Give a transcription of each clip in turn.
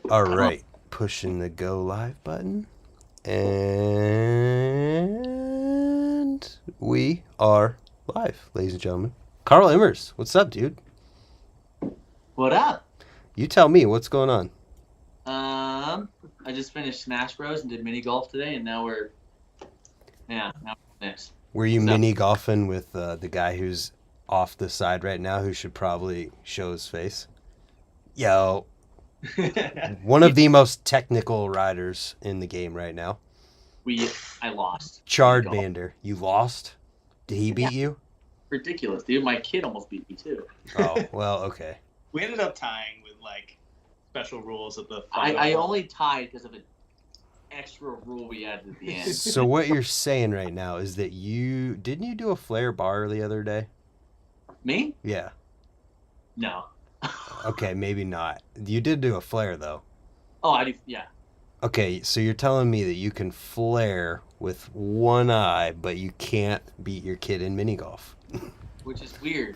All right, pushing the go live button. And we are live, ladies and gentlemen. Karl Immers, what's up, dude? What up? You tell me what's going on. I just finished Smash Bros and did mini golf today, and now we're this. Were you So mini golfing with the guy who's off the side right now who should probably show his face? Yo, one yeah, of the most technical riders in the game right now. we I lost mini Chard golf. Mander, you lost? Did he Yeah, beat you? ridiculous, dude. My kid almost beat me too. Oh, well, okay. We ended up tying with like special rules at the I final. only tied because of an extra rule we added at the end. So what you're saying right now is that you didn't you do a flare bar the other day? Me? Yeah. No. Okay, maybe not. You did do a flare though. Oh, I do. Yeah. Okay, so you're telling me that you can flare with one eye, but you can't beat your kid in mini golf. Which is weird.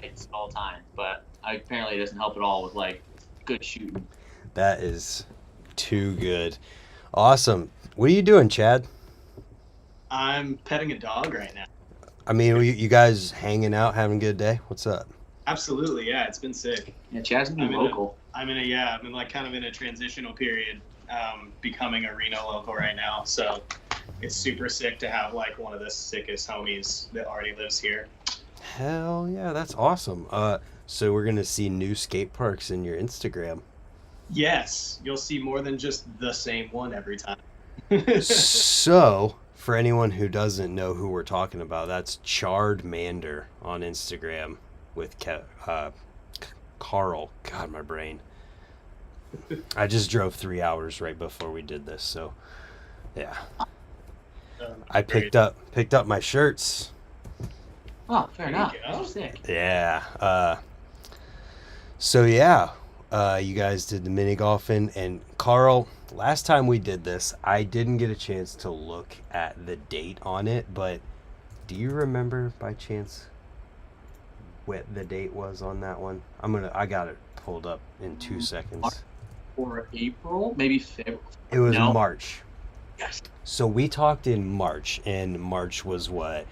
It's all time, but apparently it doesn't help at all with like good shooting. That is too good. Awesome. What are you doing, Chad? I'm petting a dog right now. I mean, you guys hanging out, having a good day? What's up? Absolutely, yeah, it's been sick. Yeah, Chad's gonna be I'm in a- local. I'm in like kind of in a transitional period, becoming a Reno local right now. So it's super sick to have like one of the sickest homies that already lives here. Hell yeah, that's awesome. So we're gonna see new skate parks in your Instagram. Yes, you'll see more than just the same one every time. So, for anyone who doesn't know who we're talking about, that's Chard Mander on Instagram with Carl. God, my brain. I just drove 3 hours right before we did this, so yeah. I Great. picked up my shirts. Oh, fair There enough. you go. Those are sick. Yeah. So yeah, you guys did the mini golfing, and Carl. Last time we did this, I didn't get a chance to look at the date on it, but do you remember by chance what the date was on that one? I got it pulled up in 2 seconds. Or April, maybe February. It was No. March. Yes. So we talked in March, and March was what?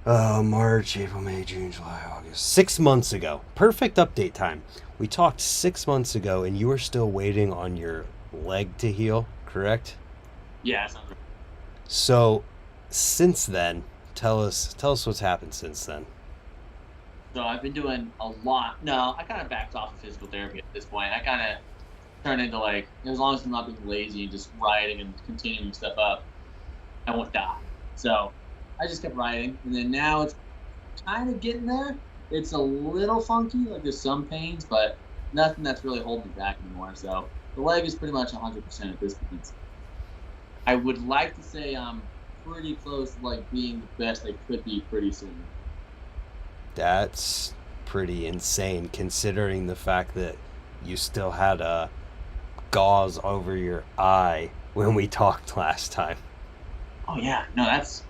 March, April, May, June, July, August. 6 months ago. Perfect update time. We talked 6 months ago, and you were still waiting on your leg to heal, correct? Yeah, that sounds right. So, since then, tell us what's happened since then. So I've been doing a lot. No, I kind of backed off of physical therapy at this point. I kind of turned into like, as long as I'm not being lazy and just riding and continuing stuff up, I won't die. So I just kept riding, and then now it's kind of getting there. It's a little funky, like there's some pains, but nothing that's really holding me back anymore. So the leg is pretty much 100% at this point. I would like to say I'm pretty close to like being the best I could be pretty soon. That's pretty insane considering the fact that you still had a gauze over your eye when we talked last time. Oh yeah, no, that's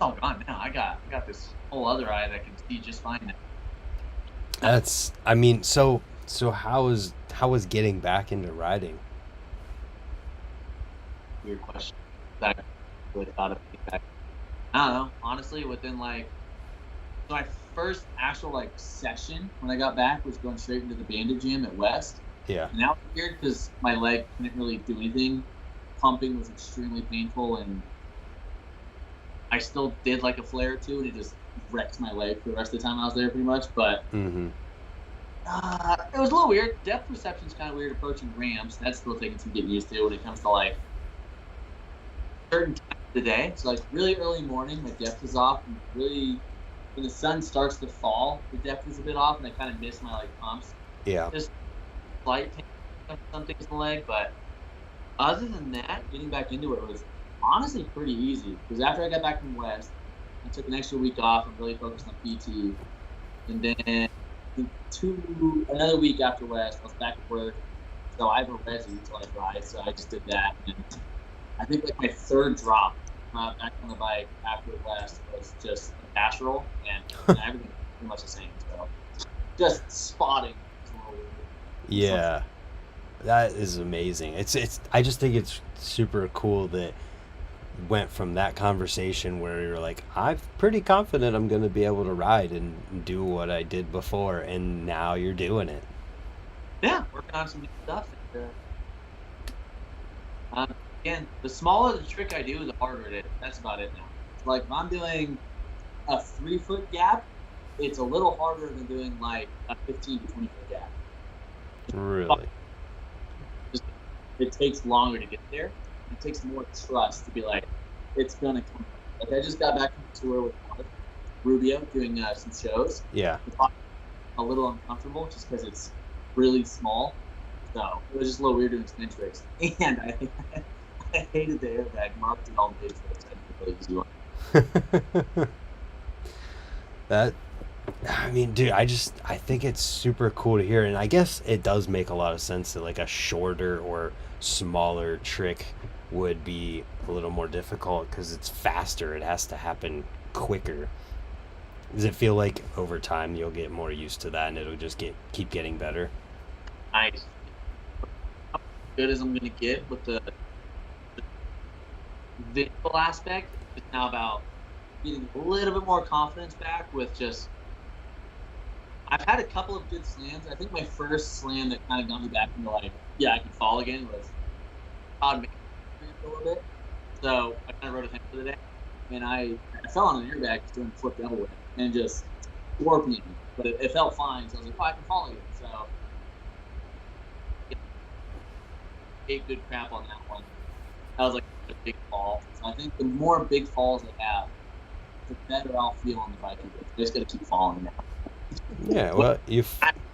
all gone now. I got this whole other eye that can see just fine now. That's I mean, so how is getting back into riding? Weird question. That I really thought of it back. I don't know. Honestly, within like so my first actual like session when I got back was going straight into the bandit gym at West. Yeah. And that was weird because my leg couldn't really do anything. Pumping was extremely painful, and I still did like a flare or two, and it just wrecked my leg for the rest of the time I was there, pretty much. But Mm-hmm. it was a little weird. Depth perception's kind of weird approaching ramps. That's still taking some getting used to when it comes to like certain times of the day. So like really early morning, my depth is off, and really when the sun starts to fall, the depth is a bit off, and I kind of miss my like pumps. Yeah. Just slight pain on some things in the leg, but other than that, getting back into it was honestly pretty easy. Because after I got back from West, I took an extra week off and really focused on PT. And then another week after West, I was back at work. So I have a resi until I ride, so I just did that. And I think like my third drop back on the bike after West was just a cash roll, and everything was pretty much the same. So just spotting was a little Yeah, that is amazing. I just think it's super cool that went from that conversation where you're like, I'm pretty confident I'm going to be able to ride and do what I did before, and now you're doing it. Yeah, working on some new stuff. Again, the smaller the trick I do, the harder it is. That's about it now. Like if I'm doing a 3-foot gap, it's a little harder than doing like a 15 to 20-foot gap. Really? It takes longer to get there. It takes more trust to be like, it's gonna come. Like I just got back from the tour with Rubio doing some shows. Yeah. A little uncomfortable just because it's really small. So it was just a little weird doing spin tricks. And I hated the airbag. Mark did all the big tricks. I didn't really easy one. That, I mean, dude, I think it's super cool to hear, and I guess it does make a lot of sense that like a shorter or smaller trick would be a little more difficult because it's faster. It has to happen quicker. Does it feel like over time you'll get more used to that and it'll just keep getting better? Nice. How good as I'm gonna get with the visual aspect, it's now about getting a little bit more confidence back with just. I've had a couple of good slams. I think my first slam that kind of got me back into like, yeah, I can fall again was Todd McKinnon a little bit. So I kind of wrote a thing for the day, and I fell on an airbag just doing a flip double whip and just warping me. But it felt fine, so I was like, oh, I can fall again. So yeah, ate good crap on that one. That was like a big fall. So I think the more big falls I have, the better I'll feel on the bike. I just got to keep falling now. Yeah, well, it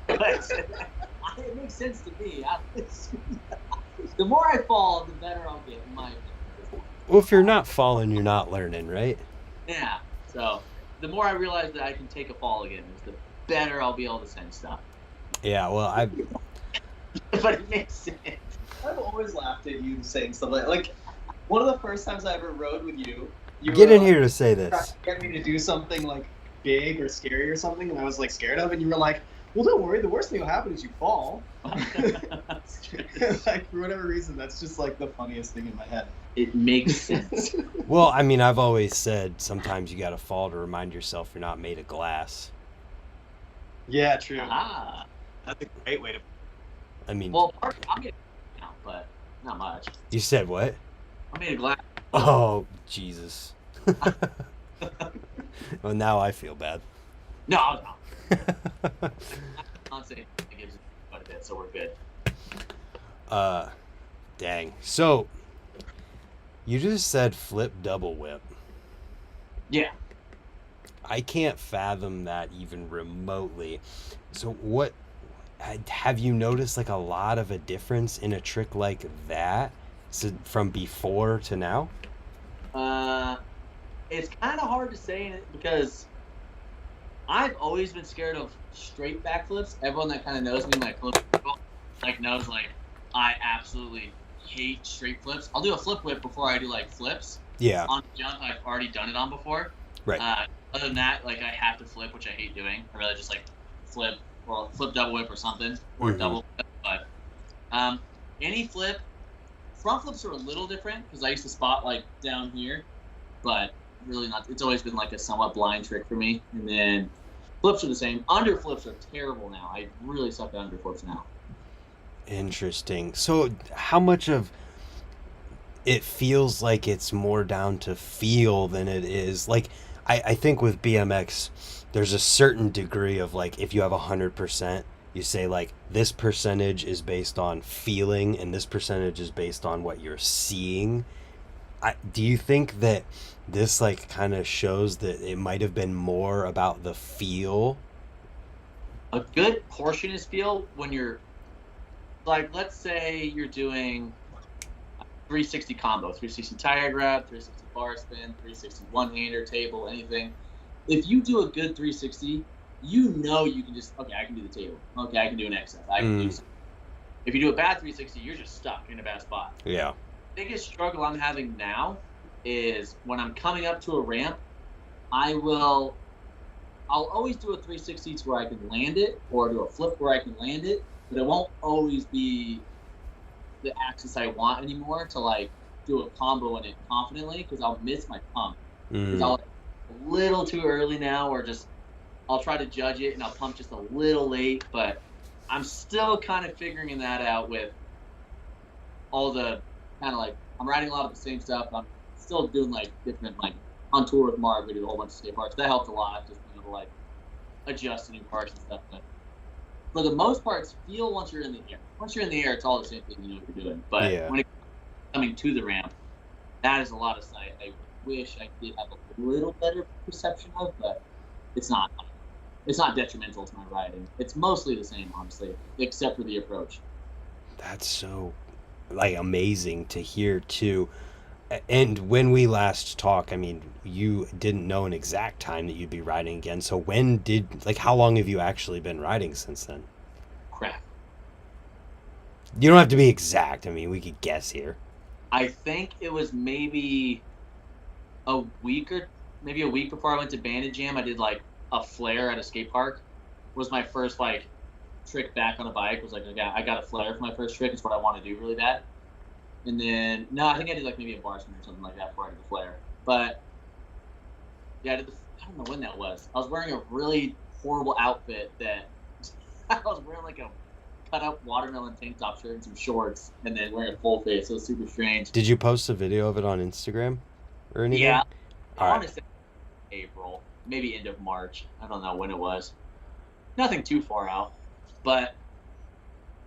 makes sense to me. The more I fall, the better I'll get, in my opinion. Well, if you're not falling, you're not learning, right? Yeah. So the more I realize that I can take a fall again, the better I'll be able to send stuff. Yeah, well, But it makes sense. I've always laughed at you saying stuff like one of the first times I ever rode with you. Get in here to say this. Trying to get me to do something like big or scary or something, and I was like scared of it. And you were like, "Well, don't worry. The worst thing will happen is you fall." Like for whatever reason, that's just like the funniest thing in my head. It makes sense. Well, I mean, I've always said sometimes you got to fall to remind yourself you're not made of glass. Yeah, true. Ah. That's a great way to. I mean, well, I'm getting now, but not much. You said what? I made a glass. Oh, Jesus. Well, now I feel bad. No. I'm not saying it gives it quite a bit, so we're good. Dang. So, you just said flip double whip. Yeah. I can't fathom that even remotely. So, what have you noticed like a lot of a difference in a trick like that from before to now? It's kind of hard to say because I've always been scared of straight backflips. Everyone that kind of knows me, knows I absolutely hate straight flips. I'll do a flip whip before I do like flips. Yeah. On the jump, I've already done it on before. Right. Other than that, like I have to flip, which I hate doing. I rather just like flip or flip double whip or something or double whip. But any flip, front flips are a little different because I used to spot like down here, but really not. It's always been like a somewhat blind trick for me. And then flips are the same. Under flips are terrible now. I really suck at under flips now. Interesting. So how much of it feels like it's more down to feel than it is like I think with BMX there's a certain degree of like if you have 100%, you say like this percentage is based on feeling and this percentage is based on what you're seeing. Do you think that this like kind of shows that it might have been more about the feel? A good portion is feel when you're like, let's say you're doing a 360 combo, 360 tire grab, 360 bar spin, 360 one-hander, table, anything. If you do a good 360, you know you can just, okay, I can do the table. Okay, I can do an XF. I can do something. If you do a bad 360, you're just stuck in a bad spot. Yeah. The biggest struggle I'm having now is when I'm coming up to a ramp, I'll always do a 360 to where I can land it or do a flip where I can land it. but it won't always be the axis I want anymore to like do a combo in it confidently because I'll miss my pump. Because I'll a little too early now, or just I'll try to judge it and I'll pump just a little late. But I'm still kind of figuring that out with all the kind of like I'm riding a lot of the same stuff. I'm still doing like different like on tour with Mark. We did a whole bunch of skate parks. That helped a lot, just being able to like adjust to new parts and stuff. But for the most part, it's feel once you're in the air. Once you're in the air, it's all the same thing. You know what you're doing. But when it's coming to the ramp, that is a lot of sight. I wish I did have a little better perception of, but it's not. It's not detrimental to my riding. It's mostly the same, honestly, except for the approach. That's so like amazing to hear too. And when we last talked, I mean, you didn't know an exact time that you'd be riding again. So how long have you actually been riding since then? Crap. You don't have to be exact. I mean, we could guess here. I think it was maybe a week before I went to Bandit Jam. I did like a flare at a skate park. Was my first like trick back on a bike. Was like I got a flare for my first trick. It's what I want to do really bad. And then I think I did like maybe a bar spin or something like that before I did the flare. But yeah, I don't know when that was. I was wearing a really horrible outfit that I was wearing like a cut up watermelon tank top shirt and some shorts, and then wearing a full face. It was super strange. Did you post a video of it on Instagram or anything? Yeah, I want to say April, maybe end of March. I don't know when it was. Nothing too far out, but.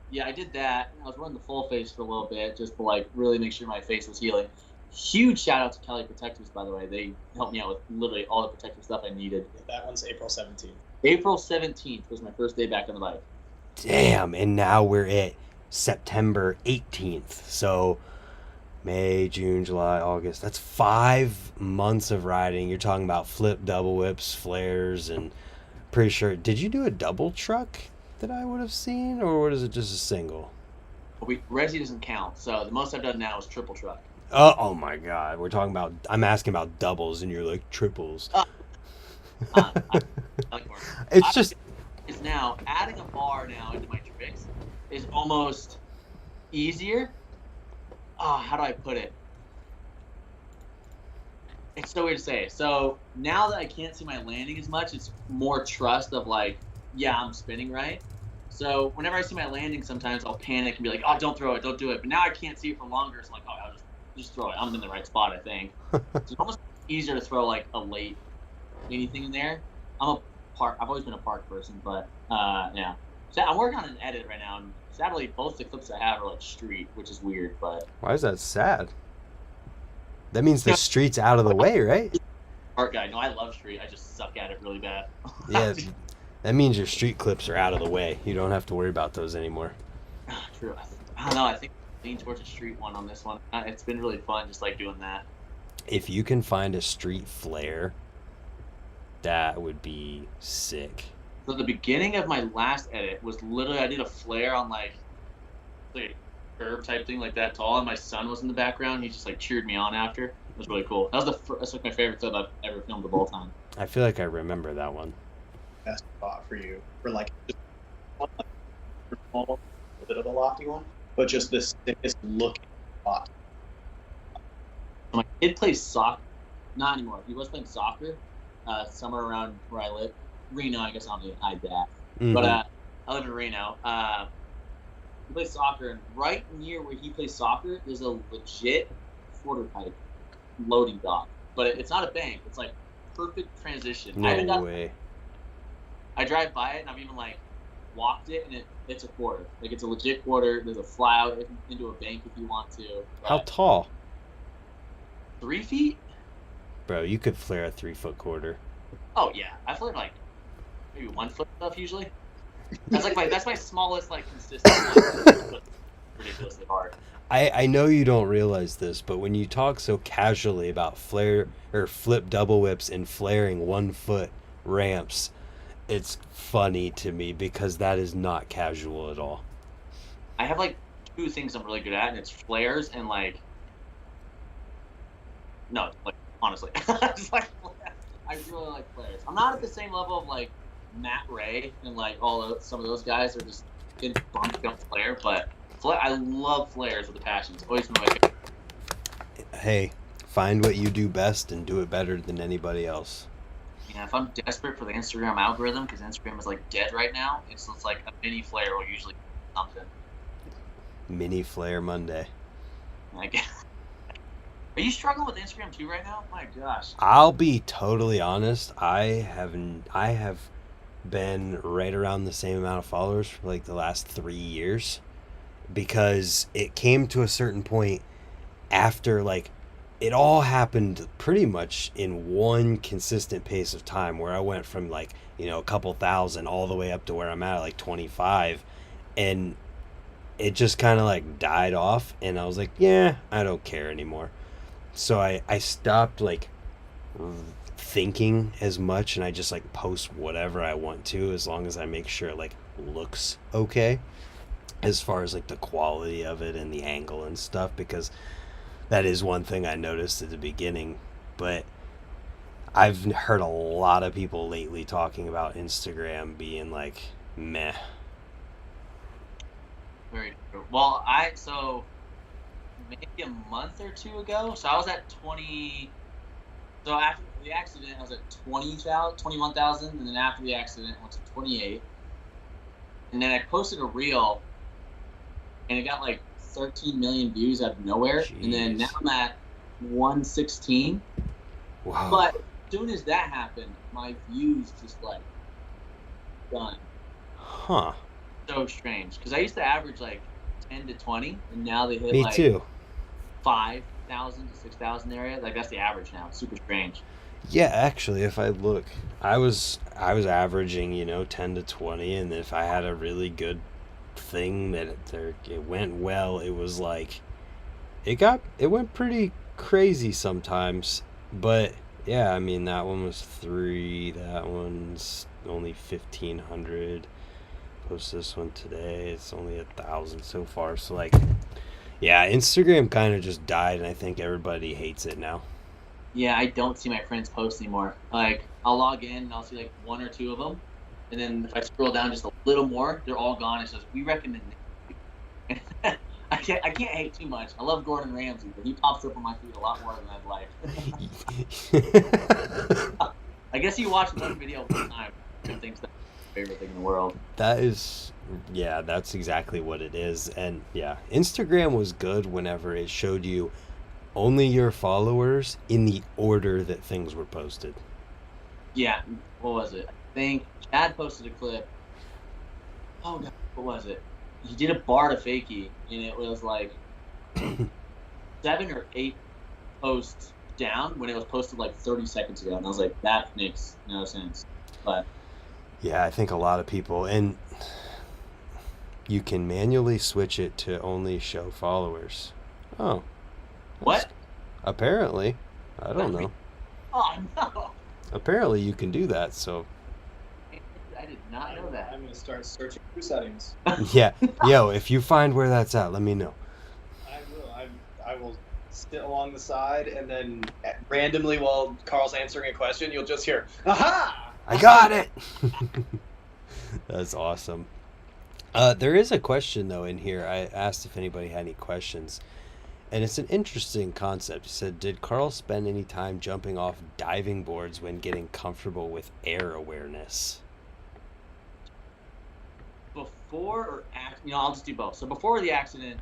Yeah, I did that. I was running the full face for a little bit just to like really make sure my face was healing. Huge shout out to Kelly Protectives, by the way. They helped me out with literally all the protective stuff I needed. That one's April 17th. April 17th was my first day back on the bike. Damn, and now we're at September 18th. So May, June, July, August. That's 5 months of riding. You're talking about flip, double whips, flares, and pretty sure. Did you do a double truck that I would have seen, or is it just a single? Resi doesn't count, so the most I've done now is triple truck. Oh my god, I'm asking about doubles, and you're like triples. It's just is now adding a bar now into my tricks is almost easier. How do I put it? It's so weird to say. So now that I can't see my landing as much, it's more trust of like, yeah, I'm spinning right. So whenever I see my landing, sometimes I'll panic and be like, oh, don't throw it, don't do it. But now I can't see it for longer, so I'm like, oh, I'll just throw it. I'm in the right spot, I think. So it's almost easier to throw like a late anything in there. I've always been a park person, but yeah. So I'm working on an edit right now, and sadly, both the clips I have are like street, which is weird. But why is that sad? That means the street's out of the way, right? Art guy. No, I love street. I just suck at it really bad. Yeah, that means your street clips are out of the way. You don't have to worry about those anymore. True. I don't know. I think I lean towards a street one on this one. It's been really fun just like doing that. If you can find a street flare, that would be sick. So the beginning of my last edit was literally I did a flare on like a curb type thing like that tall, and my son was in the background. He just like cheered me on after. It was really cool. That was that's like my favorite clip I've ever filmed of all time. I feel like I remember that one. Best spot for you for like just a little bit of a lofty one, but just the sickest looking spot. My kid plays soccer. Not anymore. He was playing soccer somewhere around where I live. Reno, I guess I'm going to hide that. Mm-hmm. But I live in Reno. He plays soccer, and right near where he plays soccer, there's a legit quarter pipe loading dock. But it's not a bank. It's like perfect transition. No way. I drive by it, and I've even like walked it, and it's a quarter. Like it's a legit quarter. There's a fly out into a bank if you want to. How tall? 3 feet. Bro, you could flare a 3-foot quarter. Oh yeah, I flared like maybe 1 foot stuff usually. That's like that's my smallest like consistent. Ridiculously hard. I know you don't realize this, but when you talk so casually about flare or flip double whips and flaring 1 foot ramps, it's funny to me because that is not casual at all. I have like 2 things I'm really good at, and it's flares and like honestly, just like I really like flares. I'm not at the same level of like Matt Ray and like some of those guys are just been bumped on Flair, but I love Flairs with a passion. It's always been my favorite. Hey, find what you do best and do it better than anybody else. Yeah, if I'm desperate for the Instagram algorithm, because Instagram is like dead right now, it's like a mini Flair will usually do something. Mini Flair Monday. Like, are you struggling with Instagram too right now? My gosh. I'll be totally honest. I have been right around the same amount of followers for like the last 3 years, because it came to a certain point after, like, it all happened pretty much in one consistent pace of time, where I went from, like, a couple thousand all the way up to where I'm at like 25, and it just kind of like died off, and I was like, yeah, I don't care anymore. So I stopped like thinking as much, and I just like post whatever I want to, as long as I make sure it like looks okay as far as like the quality of it and the angle and stuff, because that is one thing I noticed at the beginning. But I've heard a lot of people lately talking about Instagram being like meh. Very true. Well, so maybe a month or two ago, so I was at 20. So after the accident, I was at 21,000, and then after the accident, I went to 28. And then I posted a reel, and it got like 13 million views out of nowhere. Jeez. And then now I'm at 116. Wow. But as soon as that happened, my views just like done. Huh. So strange, because I used to average like 10 to 20, and now they hit Me like too. 5,000 to 6,000 area. Like that's the average now. It's super strange. Yeah, actually, if I look, I was averaging 10 to 20, and if I had a really good thing that it went well, it was like it went pretty crazy sometimes. But yeah, I mean, that one was 3, that one's only 1,500. Post this one today, it's only 1,000 so far. So like, yeah, Instagram kind of just died, and I think everybody hates it now. Yeah, I don't see my friends post anymore. Like, I'll log in and I'll see like 1 or 2 of them, and then if I scroll down just a little more, they're all gone. It says we recommend it. I can't hate too much. I love Gordon Ramsay, but he pops up on my feed a lot more than I'd like. I guess you watch one video at a time and thinks that's my favorite thing in the world. That's exactly what it is. And yeah, Instagram was good whenever it showed you only your followers in the order that things were posted. Yeah, what was it? I think Chad posted a clip. Oh god, what was it? He did a bar to fakie, and it was like 7 or 8 posts down when it was posted like 30 seconds ago, and I was like, that makes no sense. But yeah, I think a lot of people, and you can manually switch it to only show followers. Oh. What? Apparently. I don't know. Oh no. Apparently you can do that, so. I did not know that. I'm going to start searching for settings. Yeah. Yo, if you find where that's at, let me know. I will. I will sit along the side, and then randomly while Carl's answering a question, you'll just hear, aha! I got it! That's awesome. There is a question, though, in here. I asked if anybody had any questions. And it's an interesting concept. He said, did Karl spend any time jumping off diving boards when getting comfortable with air awareness? Before or after, I'll just do both. So before the accident,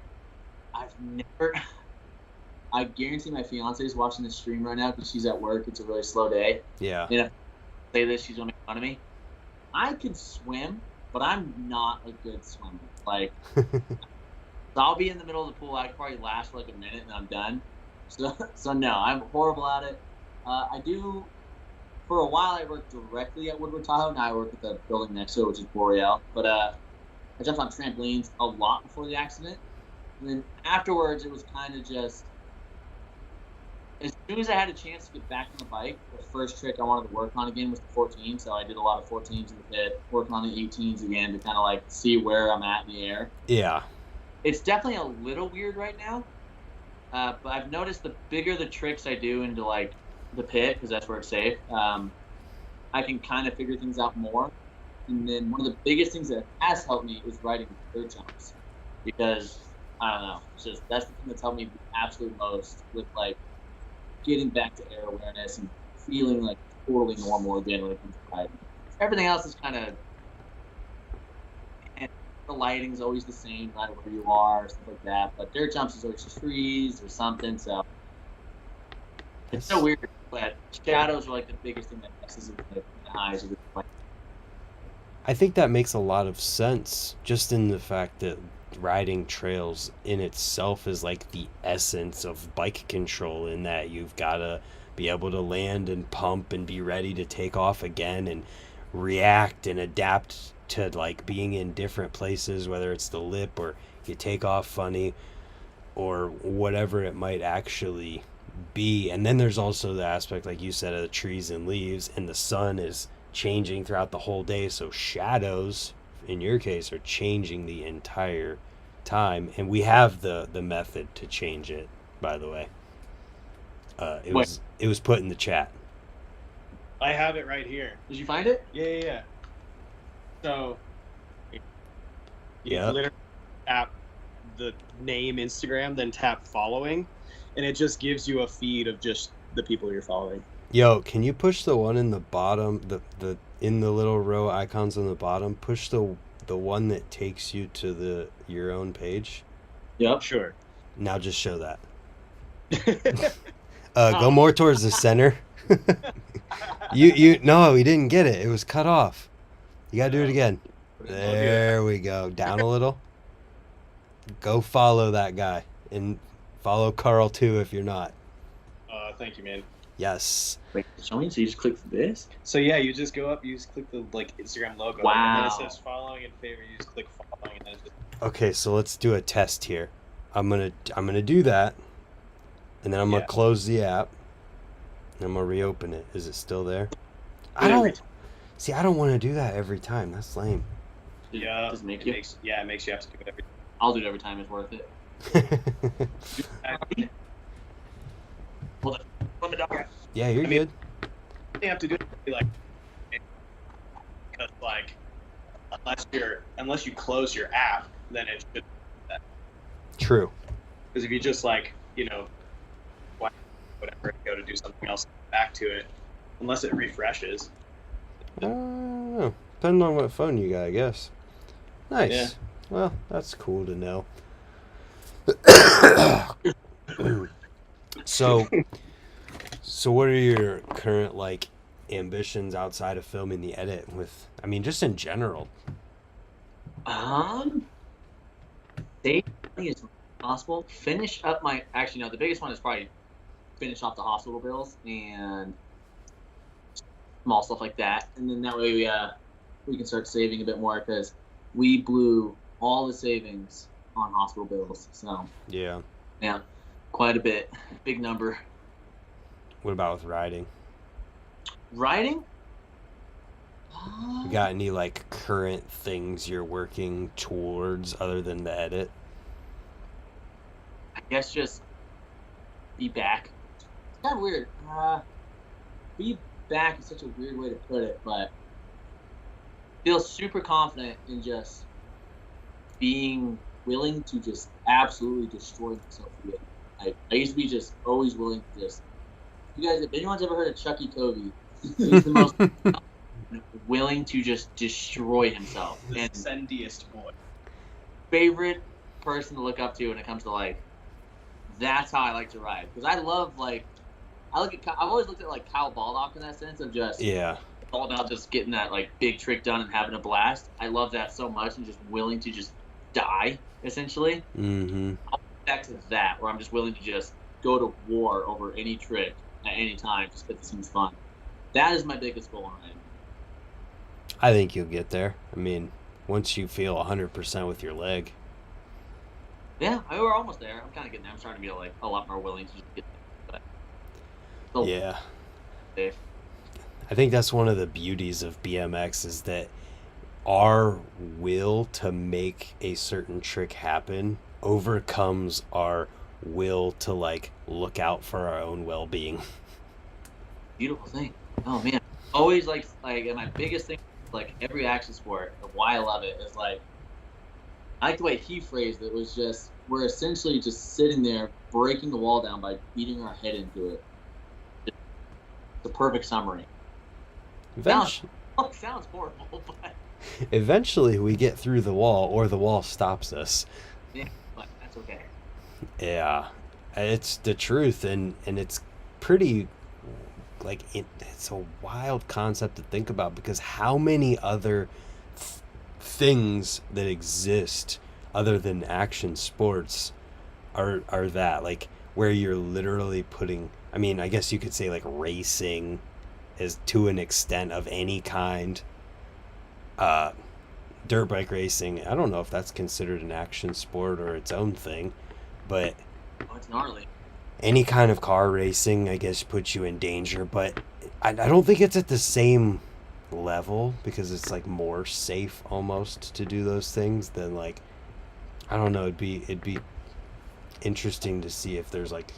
I've never, I guarantee my fiance is watching this stream right now because she's at work. It's a really slow day. Yeah. And if I say this, she's going to make fun of me. I can swim, but I'm not a good swimmer. Like, so I'll be in the middle of the pool. I could probably last for like a minute and I'm done. So no, I'm horrible at it. I do, for a while I worked directly at Woodward Tahoe. Now I work at the building next to it, which is Boreal. But I jumped on trampolines a lot before the accident. And then afterwards, it was kind of just, as soon as I had a chance to get back on the bike, the first trick I wanted to work on again was the 14. So I did a lot of 14s in the pit, working on the 18s again to kind of like see where I'm at in the air. Yeah. It's definitely a little weird right now, but I've noticed the bigger the tricks I do into like the pit, because that's where it's safe, I can kind of figure things out more. And then one of the biggest things that has helped me is riding dirt jumps, because I don't know, it's just that's the thing that's helped me the absolute most with like getting back to air awareness and feeling like totally normal again when it comes to riding. Everything else is kind of, and the lighting's always the same, right where you are, stuff like that. But dirt jumps is always trees or something, so it's so weird. But shadows are like the biggest thing that messes with the eyes of the plane. I think that makes a lot of sense, just in the fact that riding trails in itself is like the essence of bike control, in that you've got to be able to land and pump and be ready to take off again and react and adapt to like being in different places, whether it's the lip or you take off funny or whatever it might actually be. And then there's also the aspect, like you said, of the trees and leaves, and the sun is changing throughout the whole day, so shadows in your case are changing the entire time, and we have the method to change it, by the way. It was put in the chat. I have it right here. Did you find it? Yeah. So, Yeah. literally tap the name Instagram, then tap following, and it just gives you a feed of just the people you're following. Yo, can you push the one in the bottom, the in the little row icons on the bottom? Push the one that takes you to your own page. Yep. Sure. Now just show that. Go more towards the center. you no, we didn't get it. It was cut off. You gotta do it again. There we go. Down a little. Go follow that guy, and follow Karl too if you're not. Thank you, man. Yes. Wait, show me. So you just click this? So yeah, you just go up, you just click the like Instagram logo. Wow. And then it says following in favor. You just click following, and then it's just... Okay, so let's do a test here. I'm gonna do that, and then I'm gonna close the app, and I'm gonna reopen it. Is it still there? I don't want to do that every time. That's lame. Yeah. Does it make it you? makes you have to do it every time. I'll do it every time. It's worth it. Hold on. Let me dog. Yeah, you're good. You have to do it like, because like unless you close your app, then it should. True. Because if you just like whatever, go to do something else, back to it, unless it refreshes. Depending on what phone you got, I guess. Nice. Yeah. Well, that's cool to know. So what are your current like ambitions outside of filming the edit with, I mean, just in general? Save money as much as possible. Finish up my, actually no, the biggest one is probably finish off the hospital bills and small stuff like that, and then that way we can start saving a bit more, because we blew all the savings on hospital bills. So Yeah. Quite a bit, big number. What about with riding? Riding? You got any like current things you're working towards other than the edit? I guess just be back. It's kind of weird. Be back is such a weird way to put it, but feel super confident in just being willing to just absolutely destroy myself again. I used to be just always willing to just. You guys, if anyone's ever heard of Chucky Covey, he's the most willing to just destroy himself. The And sendiest boy. favorite person to look up to when it comes to like, that's how I like to ride, because I love like, I've always looked at like Kyle Baldock in that sense of just Yeah. all about just getting that like big trick done and having a blast. I love that so much, and just willing to just die essentially. Mm-hmm. I'll get back to that, where I'm just willing to just go to war over any trick at any time just because it seems fun. That is my biggest goal in riding. I think you'll get there. I mean, once you feel 100% with your leg. Yeah, we're almost there. I'm kind of getting there. I'm starting to be like a lot more willing to just get there. But still Yeah. safe. I think that's one of the beauties of BMX, is that our will to make a certain trick happen overcomes our will to like look out for our own well-being. Beautiful thing. Oh man, always like my biggest thing like every action sport, and why I love it is like, I like the way he phrased it. Was just we're essentially just sitting there breaking the wall down by beating our head into it. It's the perfect summary. Sounds horrible, but Eventually, we get through the wall, or the wall stops us. yeah, but that's okay. Yeah, it's the truth, and it's pretty like it's a wild concept to think about, because how many other things that exist other than action sports are that, like, where you're literally putting, I mean, I guess you could say like racing is to an extent of any kind. Dirt bike racing, I don't know if that's considered an action sport or its own thing, but Oh, it's gnarly. any kind of car racing, I guess, puts you in danger. But I don't think it's at the same level, because it's like more safe almost to do those things than, like, I don't know, it'd be interesting to see if there's like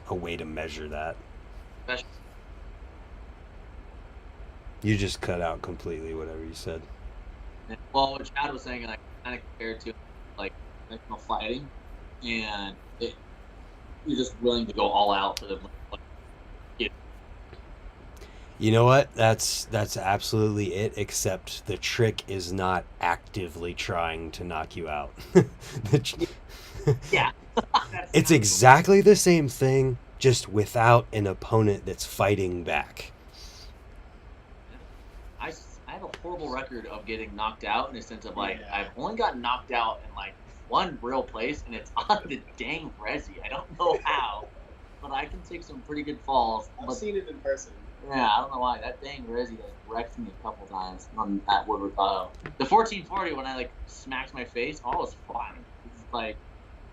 a way to measure that. Especially, You just cut out completely whatever you said. well, what Chad was saying, like, kind of compared to like professional fighting, and you're just willing to go all out for the like, You know what? That's absolutely it, except the trick is not actively trying to knock you out. yeah. It's exactly the same thing, just without an opponent that's fighting back. I have a horrible record of getting knocked out, in the sense of like, Yeah. I've only gotten knocked out in like one real place, and it's on the dang resi. I don't know how, but I can take some pretty good falls. I've But seen it in person. yeah, I don't know why. That dang resi has wrecked me a couple times at Woodward Auto. The 1440, when I like smacked my face, all was fine. It's like,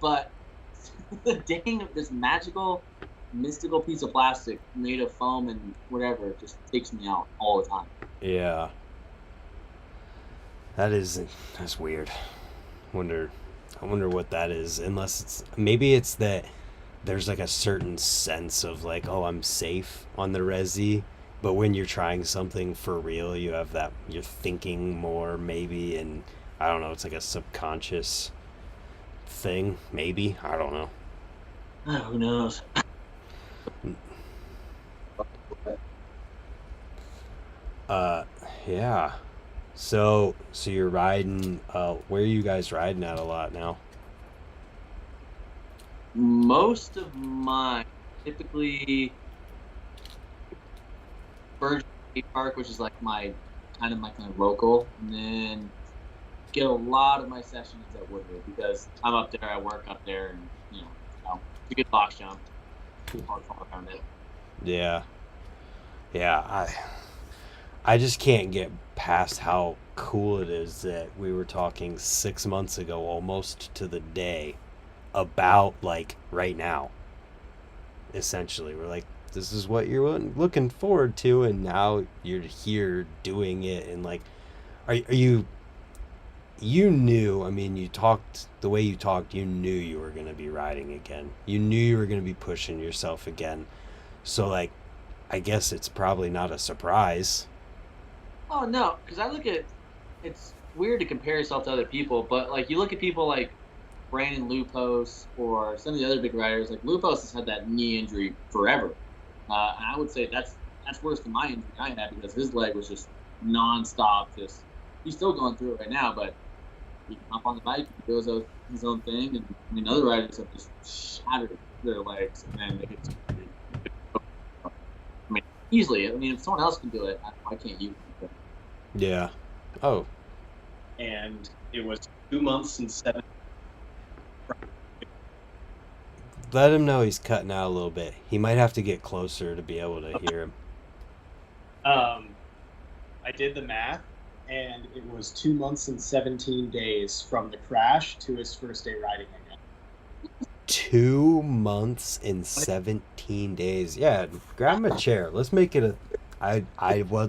but the dang, this magical, mystical piece of plastic made of foam and whatever just takes me out all the time. Yeah. That's weird. I wonder what that is. Unless it's, maybe it's that there's like a certain sense of like, oh, I'm safe on the resi, but when you're trying something for real, you have that, you're thinking more maybe, and I don't know, it's like a subconscious thing, maybe, I don't know. Who knows? Yeah. So you're riding, where are you guys riding at a lot now? Most of mine, typically Virgin State Park, which is like my kind of local, and then get a lot of my sessions at Woodward, because I'm up there, I work up there, and so it's a good box jump. Hard fun around it. Yeah. I just can't get past how cool it is that we were talking 6 months ago, almost to the day, about like right now. Essentially, we're like, this is what you're looking forward to, and now you're here doing it. And like, are you knew, I mean, you talked the way you talked, you knew you were going to be riding again, you knew you were going to be pushing yourself again, so like, I guess it's probably not a surprise. Oh no, because I look at, it's weird to compare yourself to other people, but like you look at people like Brandon Lupos or some of the other big riders. Like Lupos has had that knee injury forever, and I would say that's worse than my injury I had, because his leg was just nonstop. Just, he's still going through it right now, but he can hop on the bike, he does his own thing, and I mean other riders have just shattered their legs, and then they get easily. I mean, if someone else can do it, why can't you? Yeah. Oh. And it was 2 months and 7. Let him know he's cutting out a little bit. He might have to get closer to be able to hear him. I did the math, and it was 2 months and 17 days from the crash to his first day riding again. 2 months and 17 days. Yeah, grab him a chair. Let's make it a. I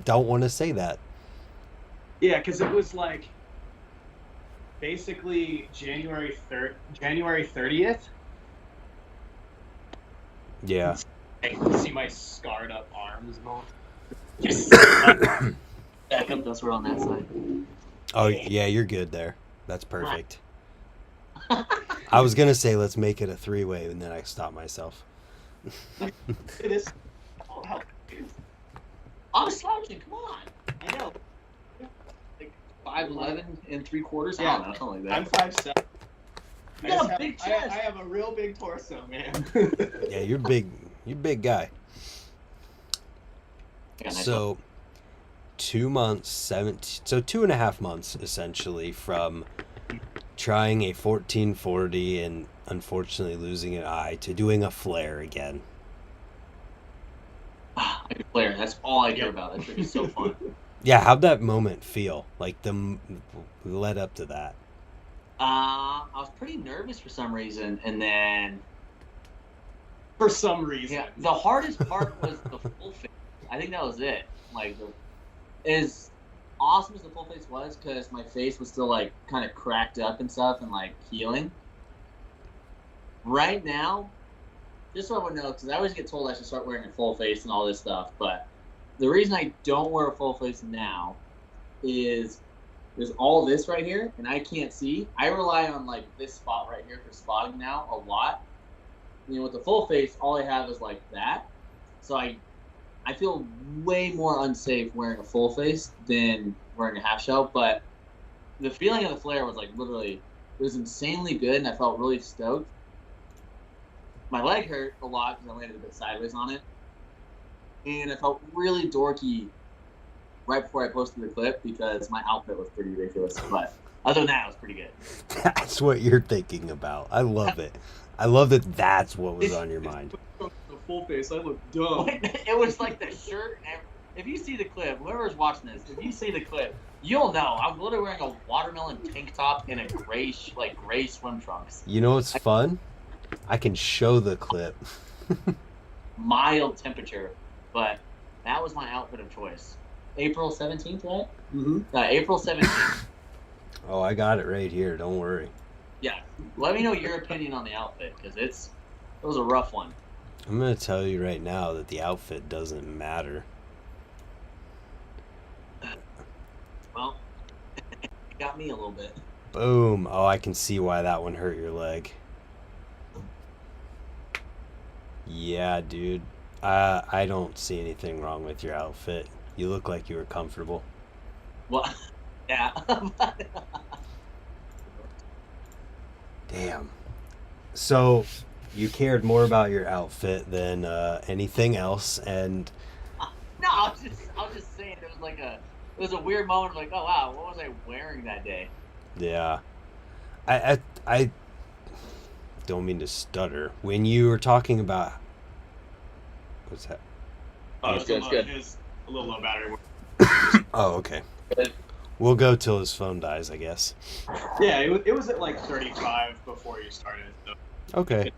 don't want to say that. Yeah, because it was like basically January 30th. Yeah. I can see my scarred up arms and all. Just Back up, that's we're on that side. Oh, yeah, you're good there. That's perfect. I was going to say let's make it a three-way, and then I stopped myself. It is. Oh, help. I'm slouching. Come on. I know. Like 5'11" and 3/4. Yeah. I don't know, something like I'm that. 5'7". You got a big chest. I have a real big torso, man. Yeah, you're big. You're a big guy. Yeah, nice So 2 months, 17, so 2.5 months essentially from trying a 1440 and unfortunately losing an eye to doing a flare again. I could flare. That's all I care Yep. about. That trick is so fun. Yeah, how'd that moment feel? Like the led up to that? I was pretty nervous for some reason, and then For some reason. yeah, the hardest part was the full face. I think that was it. Like, as awesome as the full face was, because my face was still like kind of cracked up and stuff, and like healing. Right now, just so everyone knows, because I always get told I should start wearing a full face and all this stuff, but the reason I don't wear a full face now is there's all this right here, and I can't see. I rely on like this spot right here for spotting now a lot. You know, with the full face, all I have is like that. So I feel way more unsafe wearing a full face than wearing a half shell. But the feeling of the flare was like literally, it was insanely good, and I felt really stoked. My leg hurt a lot because I landed a bit sideways on it, and I felt really dorky right before I posted the clip because my outfit was pretty ridiculous. But other than that, it was pretty good. That's what you're thinking about. I love it. I love that that's what was on your mind. The full face, I look dumb. It was like the shirt. If you see the clip, whoever's watching this, if you see the clip, you'll know. I'm literally wearing a watermelon tank top and a gray swim trunks. You know what's fun? I can show the clip. Mild temperature, but that was my outfit of choice. April 17th, right? Mm-hmm. April 17th. Oh, I got it right here. Don't worry. Yeah. Let me know your opinion on the outfit, because it was a rough one. I'm going to tell you right now that the outfit doesn't matter. Well, it got me a little bit. Boom. Oh, I can see why that one hurt your leg. Yeah, dude. I don't see anything wrong with your outfit. You look like you were comfortable. Well, yeah. Damn. So, you cared more about your outfit than anything else, and No, I was just saying it was a weird moment. Like, oh wow, what was I wearing that day? yeah, I don't mean to stutter. When you were talking about what's that? Oh, It's good, it's good. It's a little low battery. Oh, okay. Good. We'll go till his phone dies, I guess. Yeah, it was at like 35 before you started. So. Okay.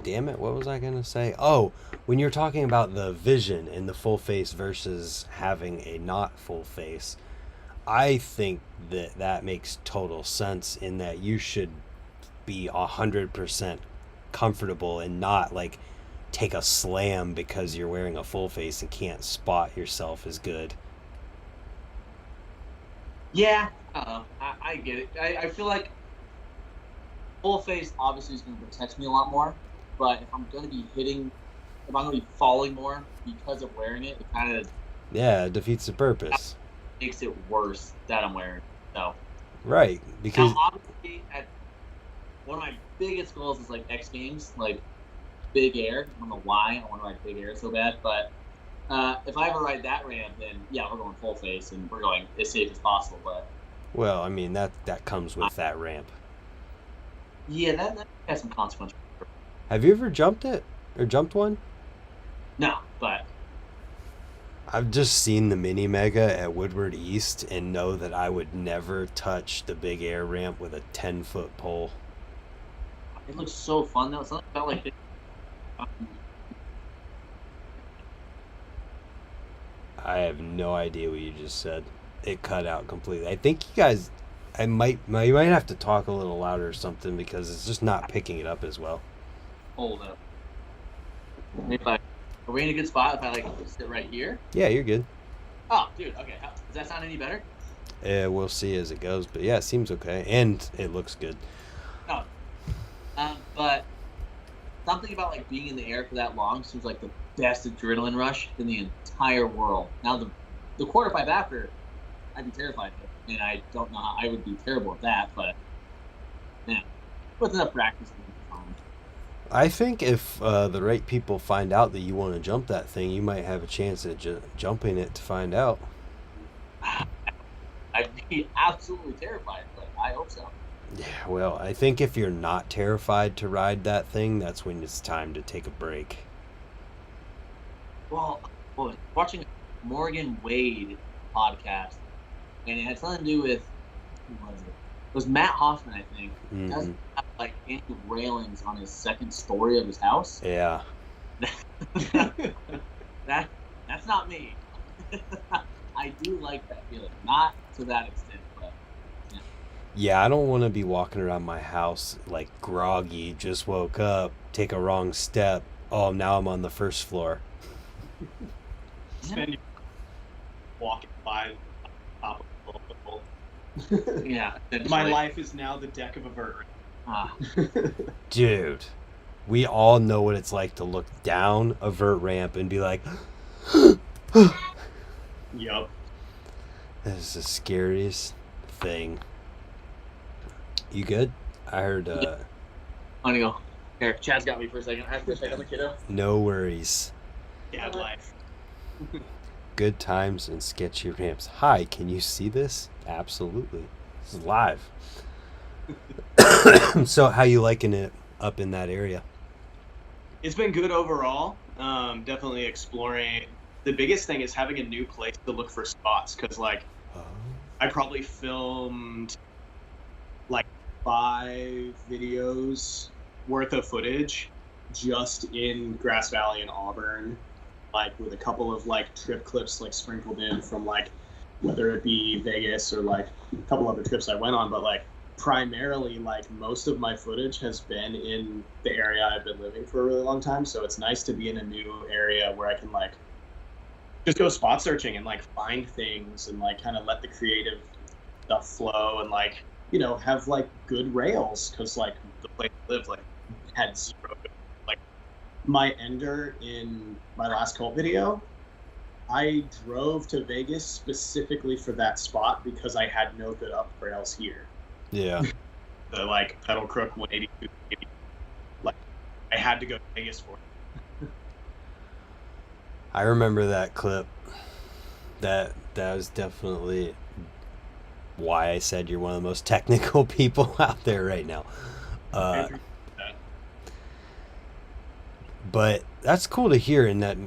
Damn it, what was I gonna say? Oh, when you're talking about the vision in the full face versus having a not full face, I think that makes total sense in that you should be 100% comfortable and not like take a slam because you're wearing a full face and can't spot yourself as good. Yeah, I get it. I feel like full face obviously is going to protect me a lot more, but if I'm going to be falling more because of wearing it, it kind of Yeah, it defeats the purpose. makes it worse that I'm wearing it. So Right, because now, obviously, one of my biggest goals is like X Games, like big air. I don't know why I want to ride big air so bad, but if I ever ride that ramp, then yeah, we're going full face and we're going as safe as possible. But well, I mean that comes with that ramp. yeah, that has some consequences. Have you ever jumped it or jumped one? No, but I've just seen the mini mega at Woodward East and know that I would never touch the big air ramp with a 10-foot pole. it looks so fun though. It's not about like I have no idea what you just said. It cut out completely. I think you guys, you might have to talk a little louder or something because it's just not picking it up as well. hold up. Maybe if I Are we in a good spot if I like sit right here? Yeah, you're good. Oh, dude. Okay. Does that sound any better? We'll see as it goes, but yeah, it seems okay, and it looks good. No. But something about like being in the air for that long seems like the best adrenaline rush in the entire world. Now the quarter pipe after, I'd be terrified of it, and I don't know how I would be terrible at that, but yeah, with enough practice, it'll be fine. I think if the right people find out that you want to jump that thing, you might have a chance at jumping it to find out. I'd be absolutely terrified, but I hope so. Yeah, well, I think if you're not terrified to ride that thing, that's when it's time to take a break. Well, watching Morgan Wade podcast, and it had something to do with who was it? It was Matt Hoffman, I think. He doesn't have like any railings on his second story of his house. Yeah. That's not me. I do like that feeling, not to that extent, but yeah. Yeah, I don't want to be walking around my house like groggy, just woke up, take a wrong step. Oh, now I'm on the first floor. Spend walking by top of the pole. Yeah. My life is now the deck of a vert. Dude, we all know what it's like to look down a vert ramp and be like, Yup. this is the scariest thing. You good? I heard, I'm gonna go. Here, Chad's got me for a second. I have to check on the kiddo. no worries. Dad life. Good times and sketchy ramps. Hi, can you see this? Absolutely. This is live. So how you liking it up in that area? It's been good overall. Definitely exploring. The biggest thing is having a new place to look for spots, because like I probably filmed like 5 videos worth of footage just in Grass Valley and Auburn, like with a couple of like trip clips like sprinkled in from like whether it be Vegas or like a couple other trips I went on, but like primarily like most of my footage has been in the area I've been living for a really long time. So it's nice to be in a new area where I can like just go spot searching and like find things and like kind of let the creative stuff flow and like, you know, have like good rails, because like the place I live like had zero. Like my ender in my last cult video, I drove to Vegas specifically for that spot because I had no good up rails here. Yeah. The like pedal crook 182, like I had to go to Vegas for it. I remember that clip. That was definitely why I said you're one of the most technical people out there right now. But that's cool to hear, and that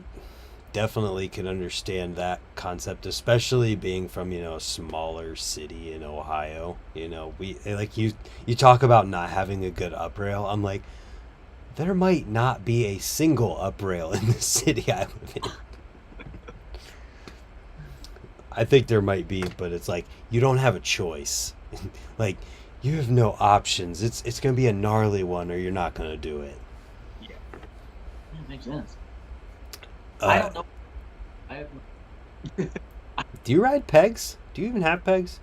definitely can understand that concept, especially being from, you know, a smaller city in Ohio. You know, we like you talk about not having a good up rail. I'm like, there might not be a single up rail in the city I live in. I think there might be, but it's like you don't have a choice. Like you have no options. It's gonna be a gnarly one, or you're not gonna do it. Yeah, makes sense. I don't know. I have. Do you ride pegs? Do you even have pegs?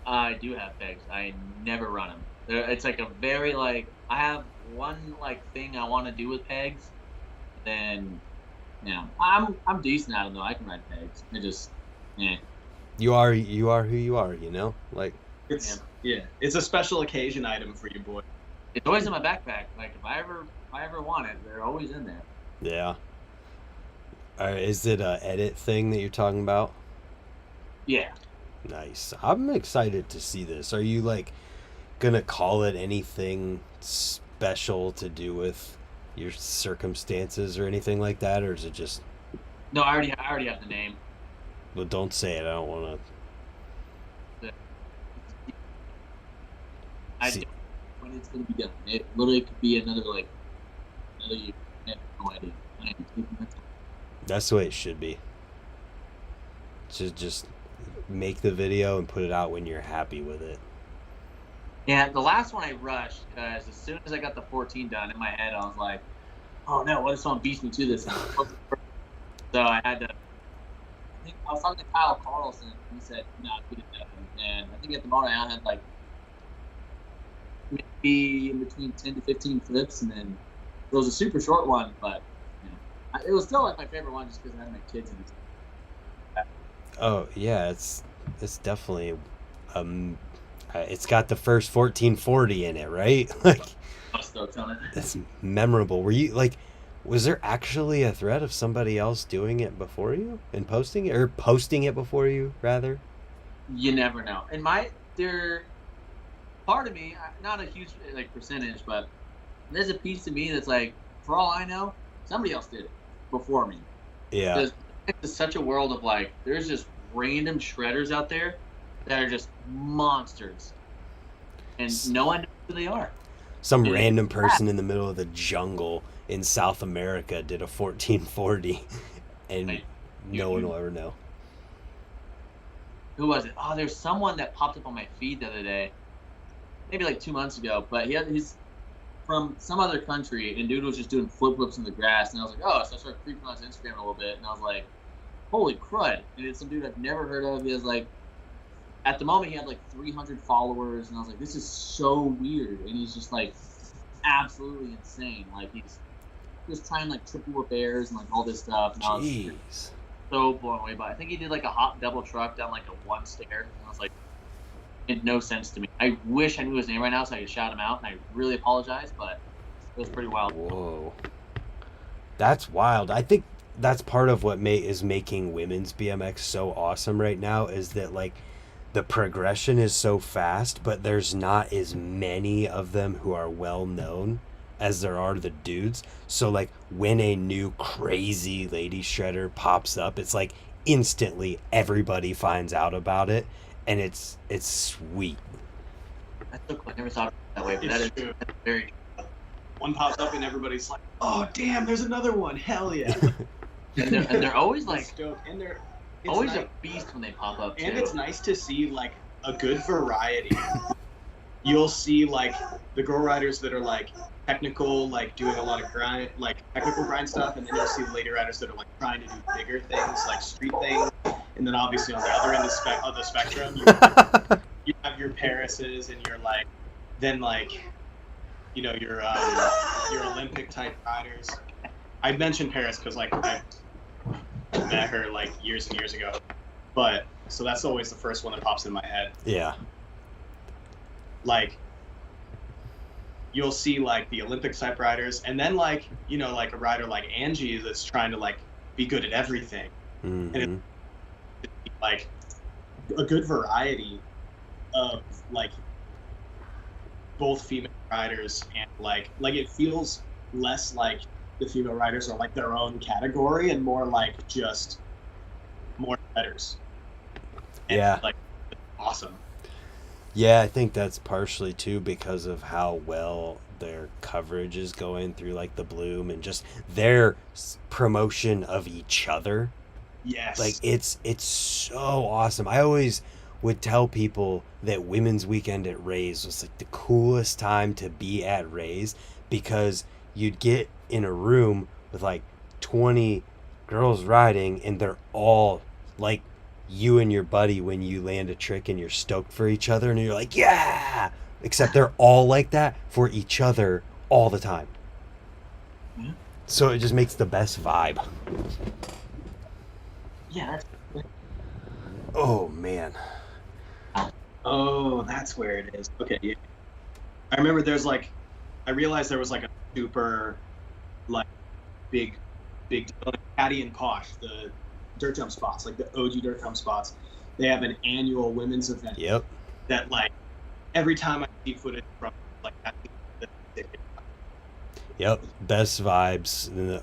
I do have pegs. I never run them. It's like a very like I have one like thing I want to do with pegs. Then, yeah, I'm decent at them though. I can ride pegs. I just, yeah. You are who you are. You know, like It's it's a special occasion item for you, boy. It's always in my backpack. Like if I ever want it, they're always in there. Yeah. Is it a edit thing that you're talking about? Yeah. Nice. I'm excited to see this. Are you like gonna call it anything special to do with your circumstances or anything like that, or is it just? No, I already have the name. Well, don't say it. I don't want to. I don't know when it's gonna be done. It literally could be another year. I have no idea. I am taking my time. That's the way it should be. Just make the video and put it out when you're happy with it. Yeah, the last one I rushed because as soon as I got the 14 done in my head, I was like, "Oh no, what if someone beats me to this?" So I had to. I think I was talking to Kyle Carlson. He said, "No, we didn't know." And I think at the moment I had like maybe in between 10 to 15 flips, and then it was a super short one, but it was still like my favorite one just because I had my kids in it. Oh yeah, it's definitely it's got the first 1440 in it, right? Like I was stoked on it. it's memorable. Were you like, was there actually a threat of somebody else doing it before you and posting it, or posting it before you rather? You never know. And part of me, not a huge like percentage, but there's a piece of me that's like, for all I know, somebody else did it before me. Yeah. Because it's such a world of like, there's just random shredders out there that are just monsters, and no one knows who they are. Some random person in the middle of the jungle in South America did a 1440, and no one will ever know. Who was it? Oh, there's someone that popped up on my feed the other day, maybe like 2 months ago. But he's from some other country, and dude was just doing flip flips in the grass, and I was like, oh, so I started creeping on his Instagram a little bit, and I was like, holy crud! And it's some dude I've never heard of. He has like, at the moment, he had like 300 followers, and I was like, this is so weird. And he's just like absolutely insane. Like he's just trying like triple repairs and like all this stuff. And I was so blown away by it. I think he did like a hop double truck down like a one stair. And I was like, it made no sense to me. I wish I knew his name right now so I could shout him out, and I really apologize, but it was pretty wild. Whoa. That's wild. I think that's part of what is making women's BMX so awesome right now, is that like the progression is so fast, but there's not as many of them who are well known as there are the dudes. So like when a new crazy lady shredder pops up, it's like instantly everybody finds out about it, and it's sweet. That's so cool. I never thought of it that way, but It's true. That's very true. One pops up and everybody's like, "Oh, damn! There's another one! Hell yeah!" And they're always like stoked, and they're always a beast when they pop up. And too. it's nice to see like a good variety. You'll see like the girl riders that are like technical, like doing a lot of grind, like technical grind stuff, and then you'll see the lady riders that are like trying to do bigger things, like street things. And then obviously on the other end of the spectrum, you have your Parises and your like, then like, you know, your Olympic type riders. I mentioned Paris because like I met her like years and years ago, but so that's always the first one that pops in my head. Yeah. Like you'll see like the Olympic type riders, and then like, you know, like a rider like Angie that's trying to like be good at everything. Mm-hmm. And it's like a good variety of like both female riders, and like it feels less like the female riders are like their own category and more like just more letters. And yeah. Like awesome. Yeah, I think that's partially too because of how well their coverage is going through like the Bloom and just their promotion of each other. Yes. Like it's so awesome. I always would tell people that Women's Weekend at Rays was like the coolest time to be at Rays, because you'd get in a room with like 20 girls riding, and they're all like you and your buddy when you land a trick and you're stoked for each other and you're like, yeah, except they're all like that for each other all the time. Yeah. So it just makes the best vibe. Yeah. Oh man. Oh, that's where it is. Okay. Yeah. I remember I realized there was like a super like big deal. Like Caddy and Kosh, the dirt jump spots, like the OG dirt jump spots, they have an annual women's event. Yep. That like every time I see footage from like that. Yep. Best vibes.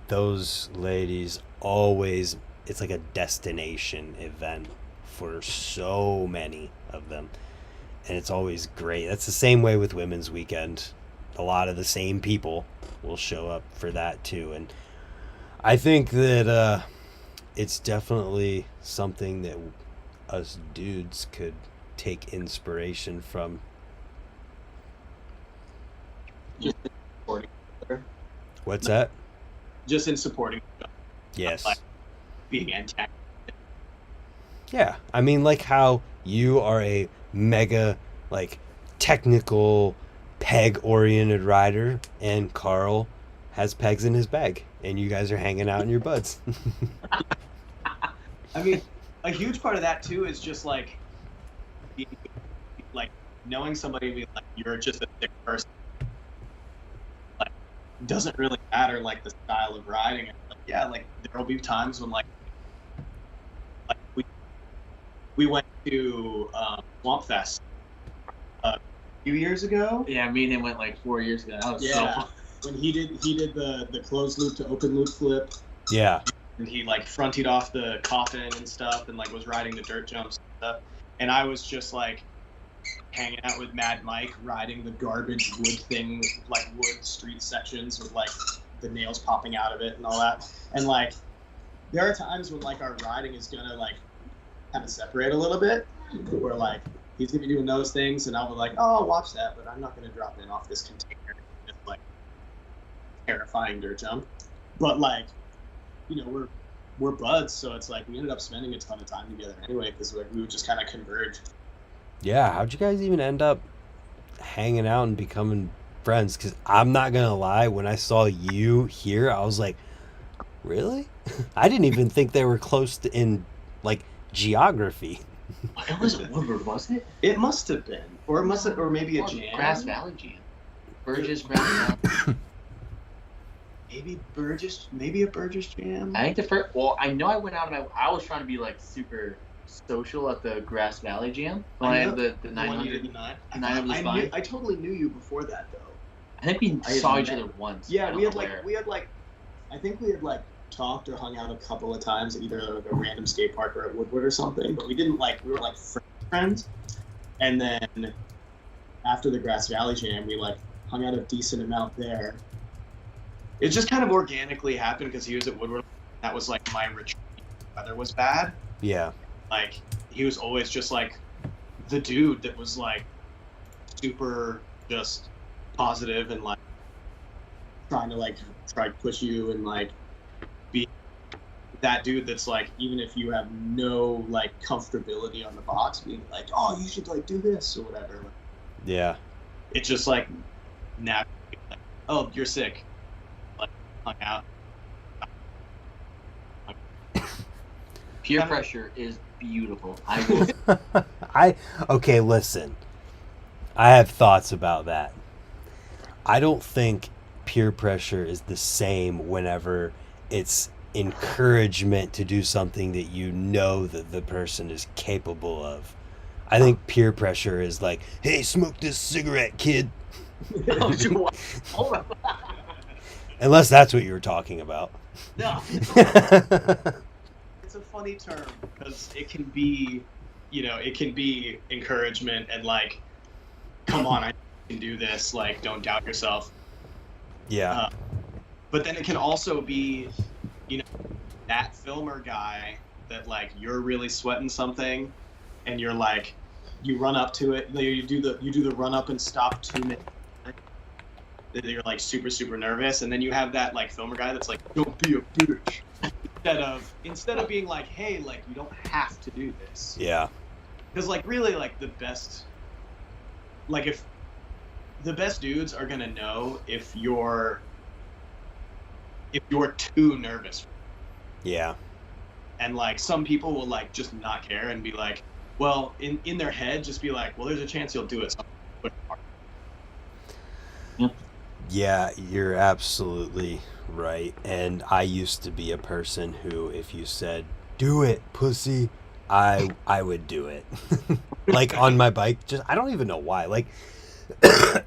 Those ladies always, it's like a destination event for so many of them, and it's always great. That's the same way with Women's Weekend. A lot of the same people will show up for that too, and I think that it's definitely something that us dudes could take inspiration from. Just supporting. What's that? Just in supporting. Yes. Like being antagonistic. Yeah, I mean, like how you are a mega, like, technical, peg-oriented rider, and Carl has pegs in his bag, and you guys are hanging out in your buds. I mean, a huge part of that too is just like, being, like knowing somebody being like you're just a sick person. Like, doesn't really matter like the style of riding. Like, yeah, like there will be times when like we went to Swamp Fest a few years ago. Yeah, me and him went like 4 years ago. That was so fun. When he did the closed loop to open loop flip. Yeah. And he like fronted off the coffin and stuff, and like was riding the dirt jumps and stuff. And I was just like hanging out with Mad Mike, riding the garbage wood thing, like wood street sections with like the nails popping out of it and all that. And like there are times when like our riding is gonna like kind of separate a little bit, where like he's gonna be doing those things, and I'll be like, oh, I'll watch that, but I'm not gonna drop in off this container. It's like terrifying dirt jump. But like, you know, we're buds, so it's like we ended up spending a ton of time together anyway, because like we would just kind of converge. Yeah, how'd you guys even end up hanging out and becoming friends? Because I'm not going to lie, when I saw you here, I was like, really? I didn't even think they were close to in, like, geography. It wasn't Woodward, was it? It must have been, or maybe a jam. Grass Valley Jam. Burgess Grass Valley. Maybe a Burgess jam. I think the first. Well, I know I went out and I was trying to be like super social at the Grass Valley Jam. When I had the 900. I totally knew you before that though. I think we saw each other once. Yeah, we had I think we had like talked or hung out a couple of times at either like a random skate park or at Woodward or something, but we didn't like, we were like friends. And then after the Grass Valley Jam, we like hung out a decent amount there. It just kind of organically happened because he was at Woodward. That was like my retreat. The weather was bad. Yeah. Like he was always just like the dude that was like super just positive and like trying to push you and like be that dude that's like, even if you have no like comfortability on the box, being like, oh, you should like do this or whatever. Yeah. It's just like naturally like, oh, you're sick. Like hung out. Peer pressure is beautiful. I will. Okay, listen. I have thoughts about that. I don't think peer pressure is the same whenever it's encouragement to do something that you know that the person is capable of. I think peer pressure is like, hey, smoke this cigarette, kid. Unless that's what you were talking about. No. It's a funny term because it can be, encouragement and like, come on, I can do this. Like, don't doubt yourself. Yeah. But then it can also be, that filmer guy that like you're really sweating something, and you're like, you run up to it. You do the run up and stop 2 minutes. You're like super super nervous, and then you have that like filmer guy that's like, don't be a bitch. Instead of being like, hey, like you don't have to do this. Yeah. Because like really like the best dudes are gonna know if you're too nervous. Yeah. And like some people will like just not care and be like, well, in their head just be like, well, there's a chance you'll do it. So put it hard. Yeah, you're absolutely right. And I used to be a person who, if you said, do it, pussy, I would do it. Like on my bike, I don't even know why. Like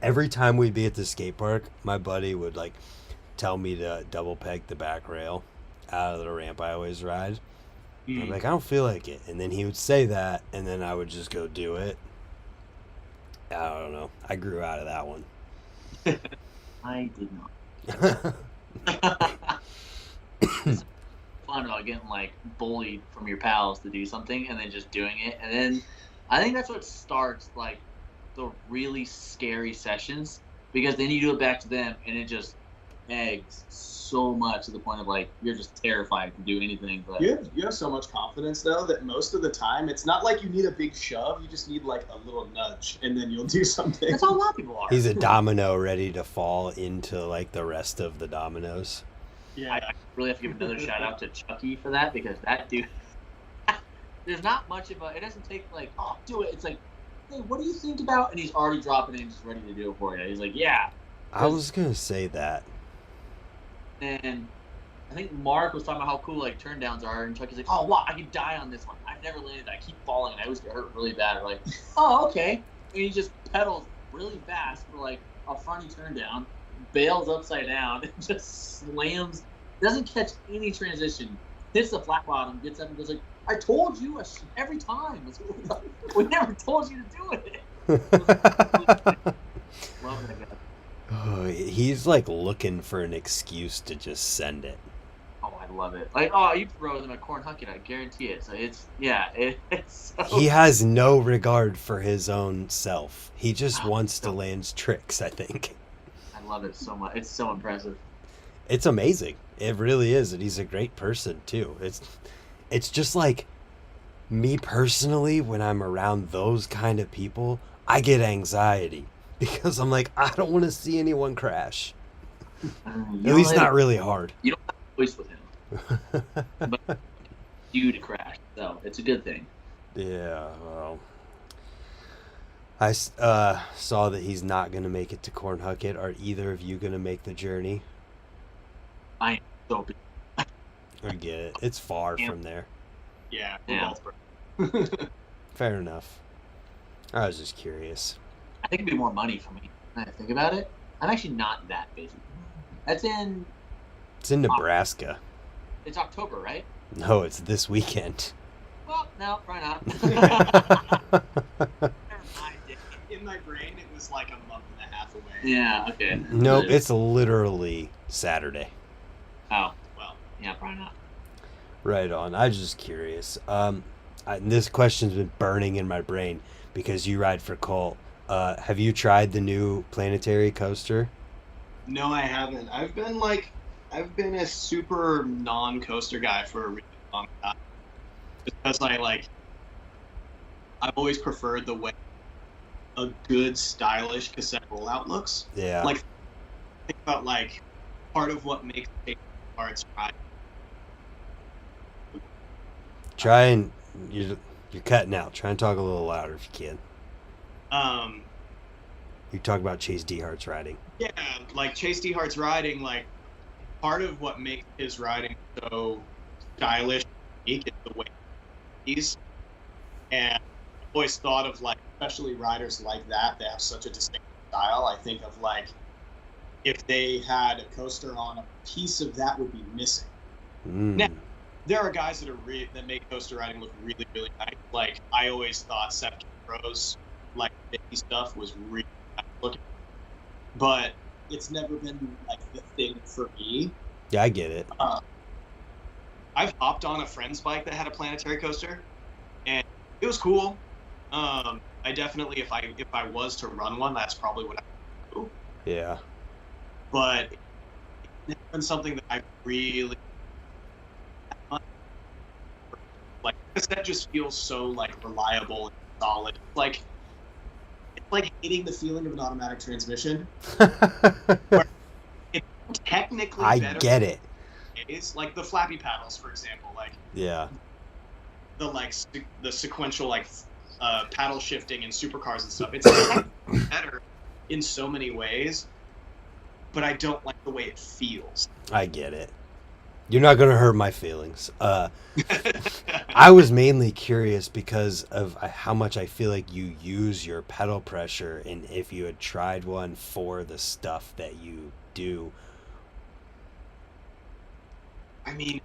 every time we'd be at the skate park, my buddy would like tell me to double peg the back rail out of the ramp I always ride. I'm like, I don't feel like it. And then he would say that, and then I would just go do it. I don't know. I grew out of that one. I did not. It's fun about getting like bullied from your pals to do something and then just doing it, and then I think that's what starts like the really scary sessions, because then you do it back to them and it just pegs so much to the point of like you're just terrified to do anything. But you have so much confidence though that most of the time it's not like you need a big shove. You just need like a little nudge, and then you'll do something. that's how a lot of people are. He's a domino ready to fall into like the rest of the dominoes. Yeah, I really have to give another shout out to Chucky for that, because that dude, there's not much of a. It doesn't take like, oh, do it. It's like, hey, what do you think about? And he's already dropping in, just ready to do it for you. He's like, yeah. I was gonna say that. And I think Mark was talking about how cool like turn downs are, and Chucky's like, oh, wow, I could die on this one. I've never landed. I keep falling, and I always get hurt really bad. We're like, oh, okay. And he just pedals really fast for like a funny turn down, bails upside down, and just slams. Doesn't catch any transition. Hits the flat bottom, gets up, and goes like, I told you every time. We never told you to do it. Love that guy. Oh, he's like looking for an excuse to just send it. Oh, I love it. Like, oh, you throw them at corn hucket, I guarantee it. So it's so He has no regard for his own self. He just wants to land tricks, I think. I love it so much. It's so impressive. It's amazing. It really is, and he's a great person too. It's just like me personally, when I'm around those kind of people, I get anxiety because I'm like, I don't want to see anyone crash. At least not really hard. You don't have a choice with him, but you to crash. So it's a good thing. Yeah, well, I saw that he's not going to make it to Cornhucket. Are either of you going to make the journey? I am so big. I get it. It's far from there. Yeah. Fair enough. I was just curious. I think it'd be more money for me. When I think about it, I'm actually not that busy. That's in. It's in Nebraska. It's October, right? No, it's this weekend. Well, no, probably not. In my brain, it was like a month and a half away. Yeah. Okay. No, it's literally Saturday. Oh well. Yeah, probably not. Right on. I was just curious. This question's been burning in my brain because you ride for Colt. Have you tried the new planetary coaster? No, I haven't. I've been a super non-coaster guy for a really long time. Because I've always preferred the way a good, stylish cassette rollout looks. Yeah. Like, think about part of what makes parts ride. Try and you're cutting out. Try and talk a little louder if you can. You talk about Chase Dehart's riding. Yeah, Chase Dehart's riding, part of what makes his riding so stylish and unique is the way he's. And I've always thought of, especially riders like that have such a distinct style. I think of, if they had a coaster on, a piece of that would be missing. Now, there are guys that make coaster riding look really, really nice. I always thought Seth Pro's, baby stuff was really nice looking. But it's never been, the thing for me. Yeah, I get it. I've hopped on a friend's bike that had a planetary coaster, and it was cool. I definitely, if I was to run one, that's probably what I would do. Yeah. But it's been something that I really because that just feels so reliable and solid. It's like hating the feeling of an automatic transmission. Where it's technically I better. get it. It's like the flappy paddles, for example. Yeah. The sequential paddle shifting in supercars and stuff. It's better in so many ways, but I don't like the way it feels. I get it. You're not going to hurt my feelings. I was mainly curious because of how much I feel like you use your pedal pressure, and if you had tried one for the stuff that you do. I mean,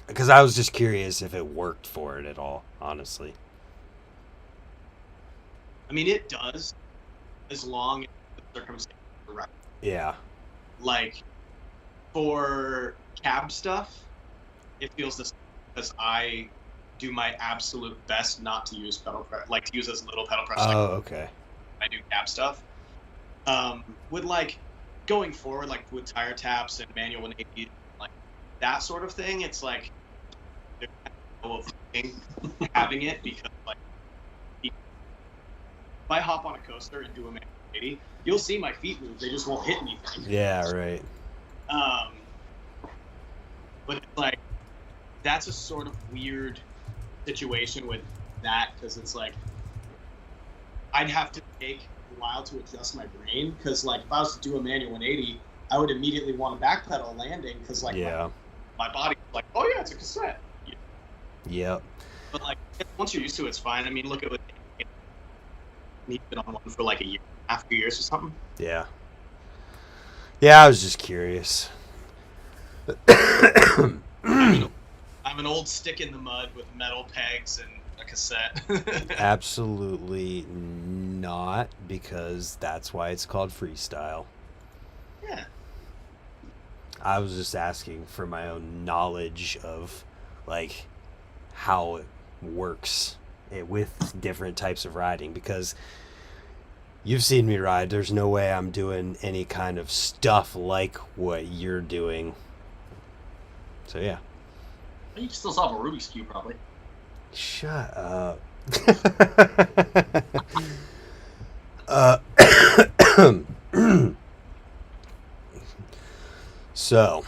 because I was just curious if it worked for it at all, honestly. I mean, it does, as long as the circumstances are right. Yeah. For cab stuff, it feels the same because I do my absolute best not to use pedal pressure, to use as little pedal pressure. Oh, okay. I do cab stuff. With going forward, like with tire taps and manual 180, like that sort of thing, it's like there's no avoiding having it, because like if I hop on a coaster and do a manual 180, you'll see my feet move. They just won't hit anything. Yeah, right. But it's like that's a sort of weird situation with that, because it's like I'd have to take a while to adjust my brain, because like if I was to do a manual 180, I would immediately want to backpedal landing, because like my body's like, oh yeah, it's a cassette. Yep. But like once you're used to it, it's fine. I mean, look at what he's been on one for like a year, half 2 years or something. Yeah. Yeah, I was just curious. I'm an old stick in the mud with metal pegs and a cassette. Absolutely not, because that's why it's called freestyle. Yeah. I was just asking for my own knowledge of like how it works with different types of riding, because you've seen me ride. There's no way I'm doing any kind of stuff like what you're doing. So yeah. You can still solve a Rubik's Cube, probably. Shut up. So,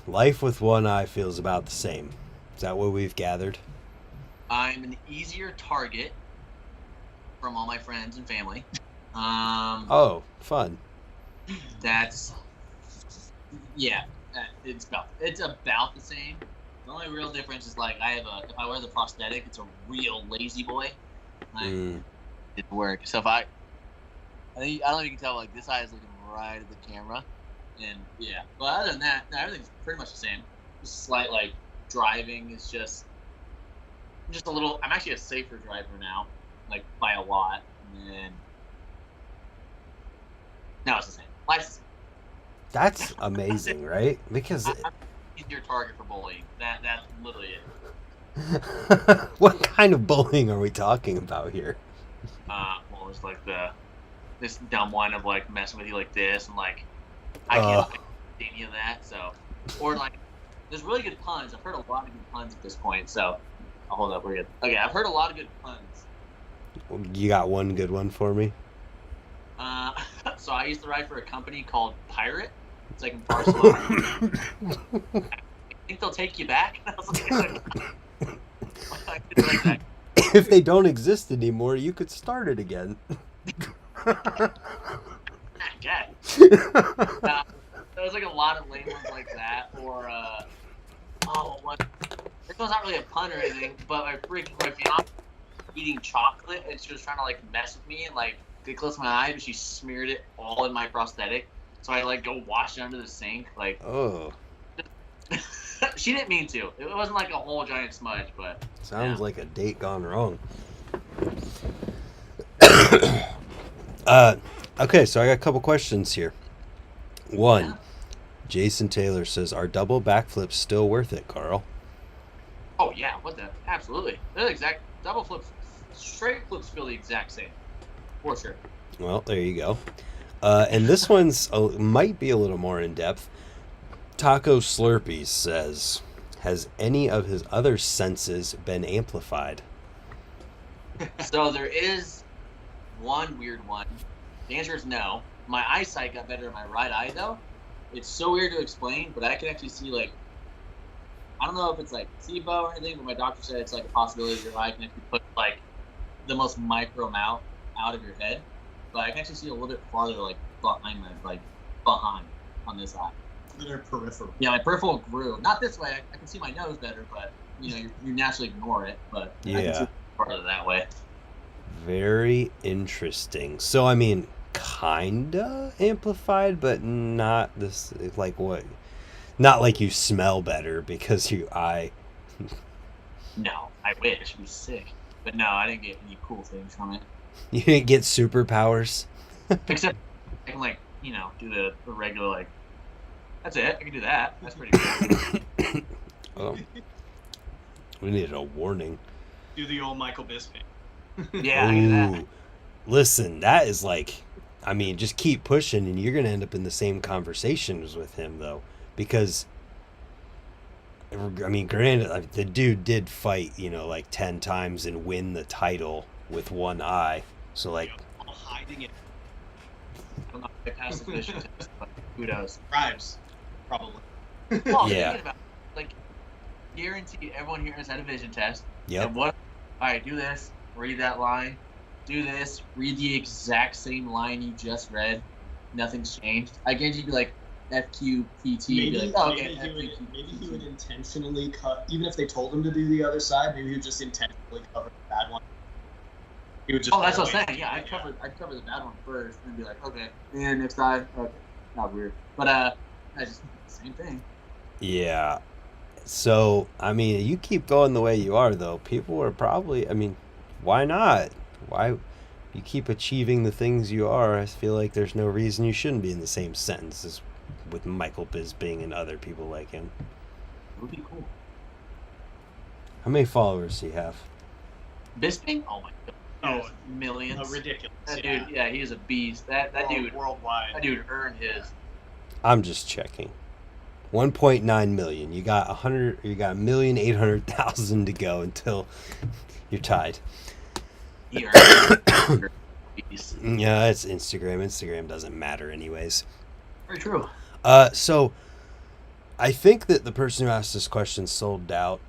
life with one eye feels about the same. Is that what we've gathered? I'm an easier target from all my friends and family. Oh, fun. That's it's about the same. The only real difference is like if I wear the prosthetic, it's a real lazy boy. Like, it didn't work. So I don't know if you can tell, like this eye is looking right at the camera, and yeah. But other than that, no, everything's pretty much the same. Just slight like driving is just a little. I'm actually a safer driver now, like by a lot. And no, it's the same. Life's the same. That's amazing, right? Because I'm your target for bullying. That's literally it. What kind of bullying are we talking about here? Well, it's like this dumb one of like messing with you like this, and like I can't see any of that. So, or like there's really good puns. I've heard a lot of good puns at this point. So, I'll hold up. We're good. Okay, I've heard a lot of good puns. You got one good one for me? So I used to ride for a company called Pirate. It's like in Barcelona. I think they'll take you back. I was like, if they don't exist anymore, you could start it again. Okay. There's like a lot of lame ones like that, or this one's not really a pun or anything, but my fiance eating chocolate, and she was trying to like mess with me and like get close to my eye, but she smeared it all in my prosthetic. So I like go wash it under the sink, like. Oh. She didn't mean to. It wasn't like a whole giant smudge, but. Sounds like a date gone wrong. Okay, so I got a couple questions here. One, Jason Taylor says, "Are double backflips still worth it, Karl?" Oh yeah, what the? Absolutely. They're the exact double flips. Straight flips feel the exact same, for sure. Well, there you go. And this one's might be a little more in depth. Taco Slurpees says, "Has any of his other senses been amplified?" So there is one weird one. The answer is no. My eyesight got better in my right eye, though. It's so weird to explain, but I can actually see, like, I don't know if it's like SIBO or anything, but my doctor said it's like a possibility your eye can actually put like the most micro amount out of your head. But I can actually see a little bit farther, like behind on this eye. Their peripheral. Yeah, my peripheral grew. Not this way. I can see my nose better, but you naturally ignore it. But yeah, I can see farther that way. Very interesting. So I mean, kinda amplified, but not this. Like what? Not like you smell better because your eye. No, I wish. It'd be sick. But no, I didn't get any cool things from it. You didn't get superpowers? Except I can, like, do the regular, like, that's it. I can do that. That's pretty cool. Oh. We needed a warning. Do the old Michael Bisping. Yeah, I can do that. Listen, that is like I mean, just keep pushing, and you're gonna end up in the same conversations with him though, because I mean, granted, like, the dude did fight, like 10 times and win the title with one eye. So like, All hiding it. I don't know if they passed the vision test, but who knows? Tribes, probably. Well, Yeah. thinking about it, like, guarantee everyone here has had a vision test. Yep. And all right, do this, read that line, do this, read the exact same line you just read. Nothing's changed. I guarantee you'd be like, FQPT. Maybe, Be like, oh, okay, maybe he would intentionally cut, even if they told him to do the other side, maybe he would just intentionally cover the bad one. He would just. Oh, that's what I'm saying. Yeah, I'd cover the bad one first and be like, okay, and next time, okay, not weird. But I just same thing. Yeah. So, I mean, you keep going the way you are, though. People are probably, I mean, why not? Why you keep achieving the things you are? I feel like there's no reason you shouldn't be in the same sentence as with Michael Bisping and other people like him. It would be cool. How many followers do you have? Bisping? Oh my god. Oh, Millions. ridiculous. That dude, yeah, he is a beast. That dude worldwide. That dude earned his. I'm just checking. 1.9 million. You got 1,800,000 to go until you're tied. He earned his. Yeah, it's Instagram. Instagram doesn't matter anyways. Very true. So I think that the person who asked this question sold out.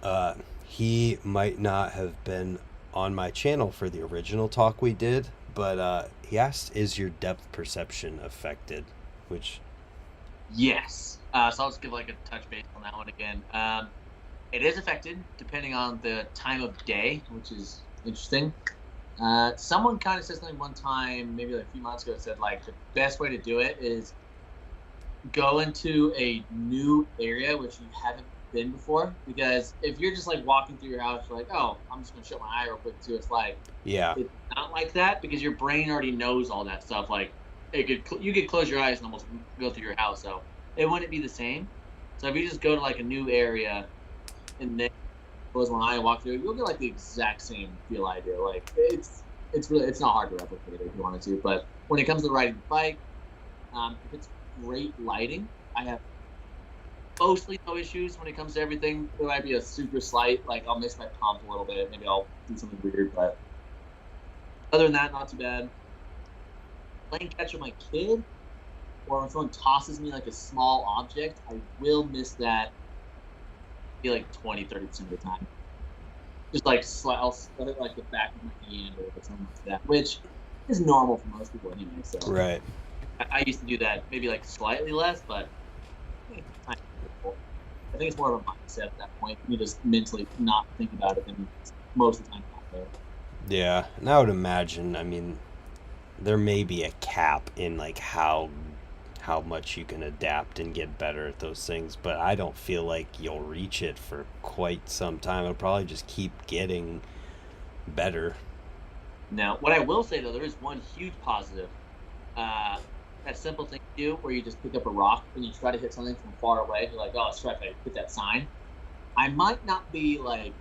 He might not have been on my channel for the original talk we did, but he asked, is your depth perception affected? Which... Yes. So I'll just give like a touch base on that one again. It is affected depending on the time of day, which is interesting. Someone kind of said something one time, maybe like a few months ago, said like the best way to do it is go into a new area which you haven't been before, because if you're just like walking through your house, you're like, oh, I'm just gonna shut my eye real quick and see what it's like. Yeah. It's not like that, because your brain already knows all that stuff. Like you could close your eyes and almost go through your house, so it wouldn't be the same. So if you just go to like a new area and then close one eye and walk through it, you'll get like the exact same feel I do. Like it's not hard to replicate if you wanted to. But when it comes to riding the bike, if it's great lighting, I have mostly no issues when it comes to everything. There might be a super slight, like I'll miss my pump a little bit, maybe I'll do something weird, but other than that, not too bad. Playing catch with my kid, or when someone tosses me like a small object, I will miss that. Be like 20-30% of the time. Just like I'll slip it like the back of my hand or something like that, which is normal for most people anyway. So Right. I used to do that, maybe like slightly less, but I think it's more of a mindset at that point. You just mentally not think about it, and most of the time not there. Yeah, and I would imagine, I mean, there may be a cap in like how much you can adapt and get better at those things, but I don't feel like you'll reach it for quite some time. It'll probably just keep getting better. Now, what I will say though, there is one huge positive. That simple thing you do where you just pick up a rock and you try to hit something from far away. You're like, oh, it's right, I hit that sign. I might not be like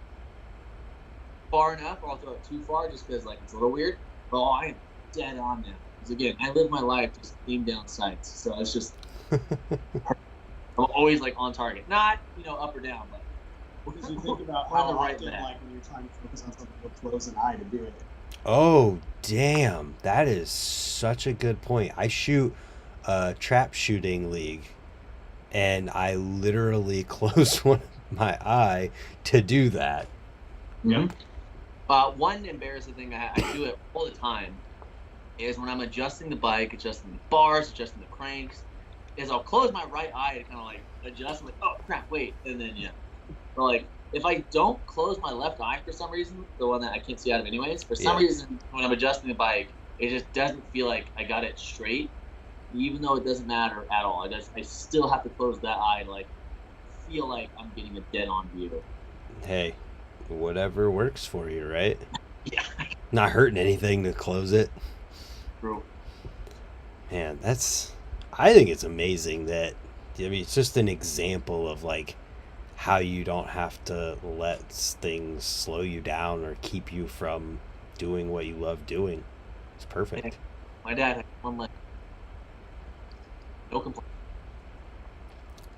far enough, or I'll throw it too far just because like it's a little weird. But I am dead on now. Because again, I live my life just aim down sights, so it's just I'm always like on target, not up or down, but Because you think about We're on how the right often, track. like when you're trying to focus on something, you'll close an eye to do it. Oh, damn. That is such a good point. I shoot a trap shooting league, and I literally close my eye to do that. Yep. One embarrassing thing I do it all the time is when I'm adjusting the bike, adjusting the bars, adjusting the cranks, is I'll close my right eye to kind of like adjust. I'm like, oh crap, wait, and then yeah. But like if I don't close my left eye for some reason, the one that I can't see out of anyways, for some reason when I'm adjusting the bike, it just doesn't feel like I got it straight, even though it doesn't matter at all. I still have to close that eye to like feel like I'm getting a dead on view. Hey, whatever works for you, right? Yeah. Not hurting anything to close it. True. Man, I think it's amazing that, I mean, it's just an example of like how you don't have to let things slow you down or keep you from doing what you love doing. It's perfect. My dad had one leg No complaint.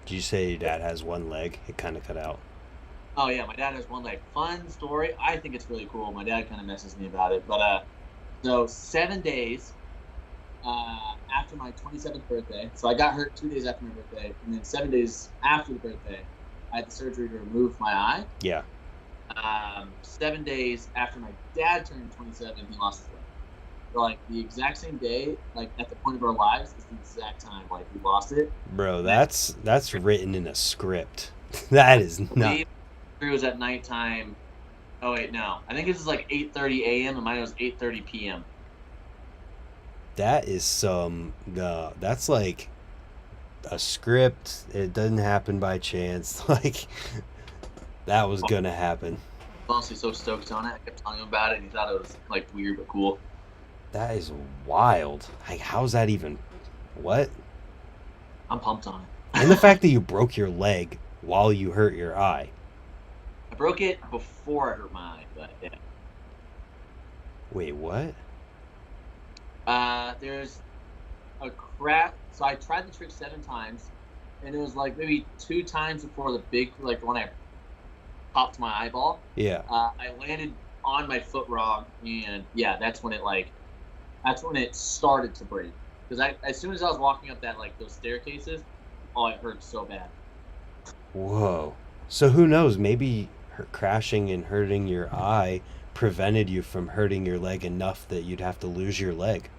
Did you say your dad has one leg? It kind of cut out. Oh yeah, my dad has one leg. Fun story. I think it's really cool. My dad kind of messes me about it, but so 7 days after my 27th birthday. So I got hurt 2 days after my birthday, and then 7 days after the birthday, I had the surgery to remove my eye. Yeah. 7 days after my dad turned 27, he lost his leg. So, like, the exact same day, like, at the point of our lives, is the exact time, like, we lost it. Bro, that's written in a script. That is not. It was at nighttime. Oh, wait, no. I think this is, like, 8:30 a.m., and mine was 8:30 p.m. That is some. That's like a script. It doesn't happen by chance. Like, that was going to happen. I was honestly so stoked on it. I kept telling him about it, and he thought it was, like, weird but cool. That is wild. Like, how's that even... What? I'm pumped on it. And the fact that you broke your leg while you hurt your eye. I broke it before I hurt my eye, but yeah. Wait, what? There's a crack. So I tried the trick 7 times, and it was like maybe 2 times before the big, like when I popped my eyeball. Yeah. I landed on my foot wrong, and yeah, that's when it started to break. Because as soon as I was walking up that, like, those staircases, oh, it hurt so bad. Whoa. So who knows? Maybe crashing and hurting your eye prevented you from hurting your leg enough that you'd have to lose your leg.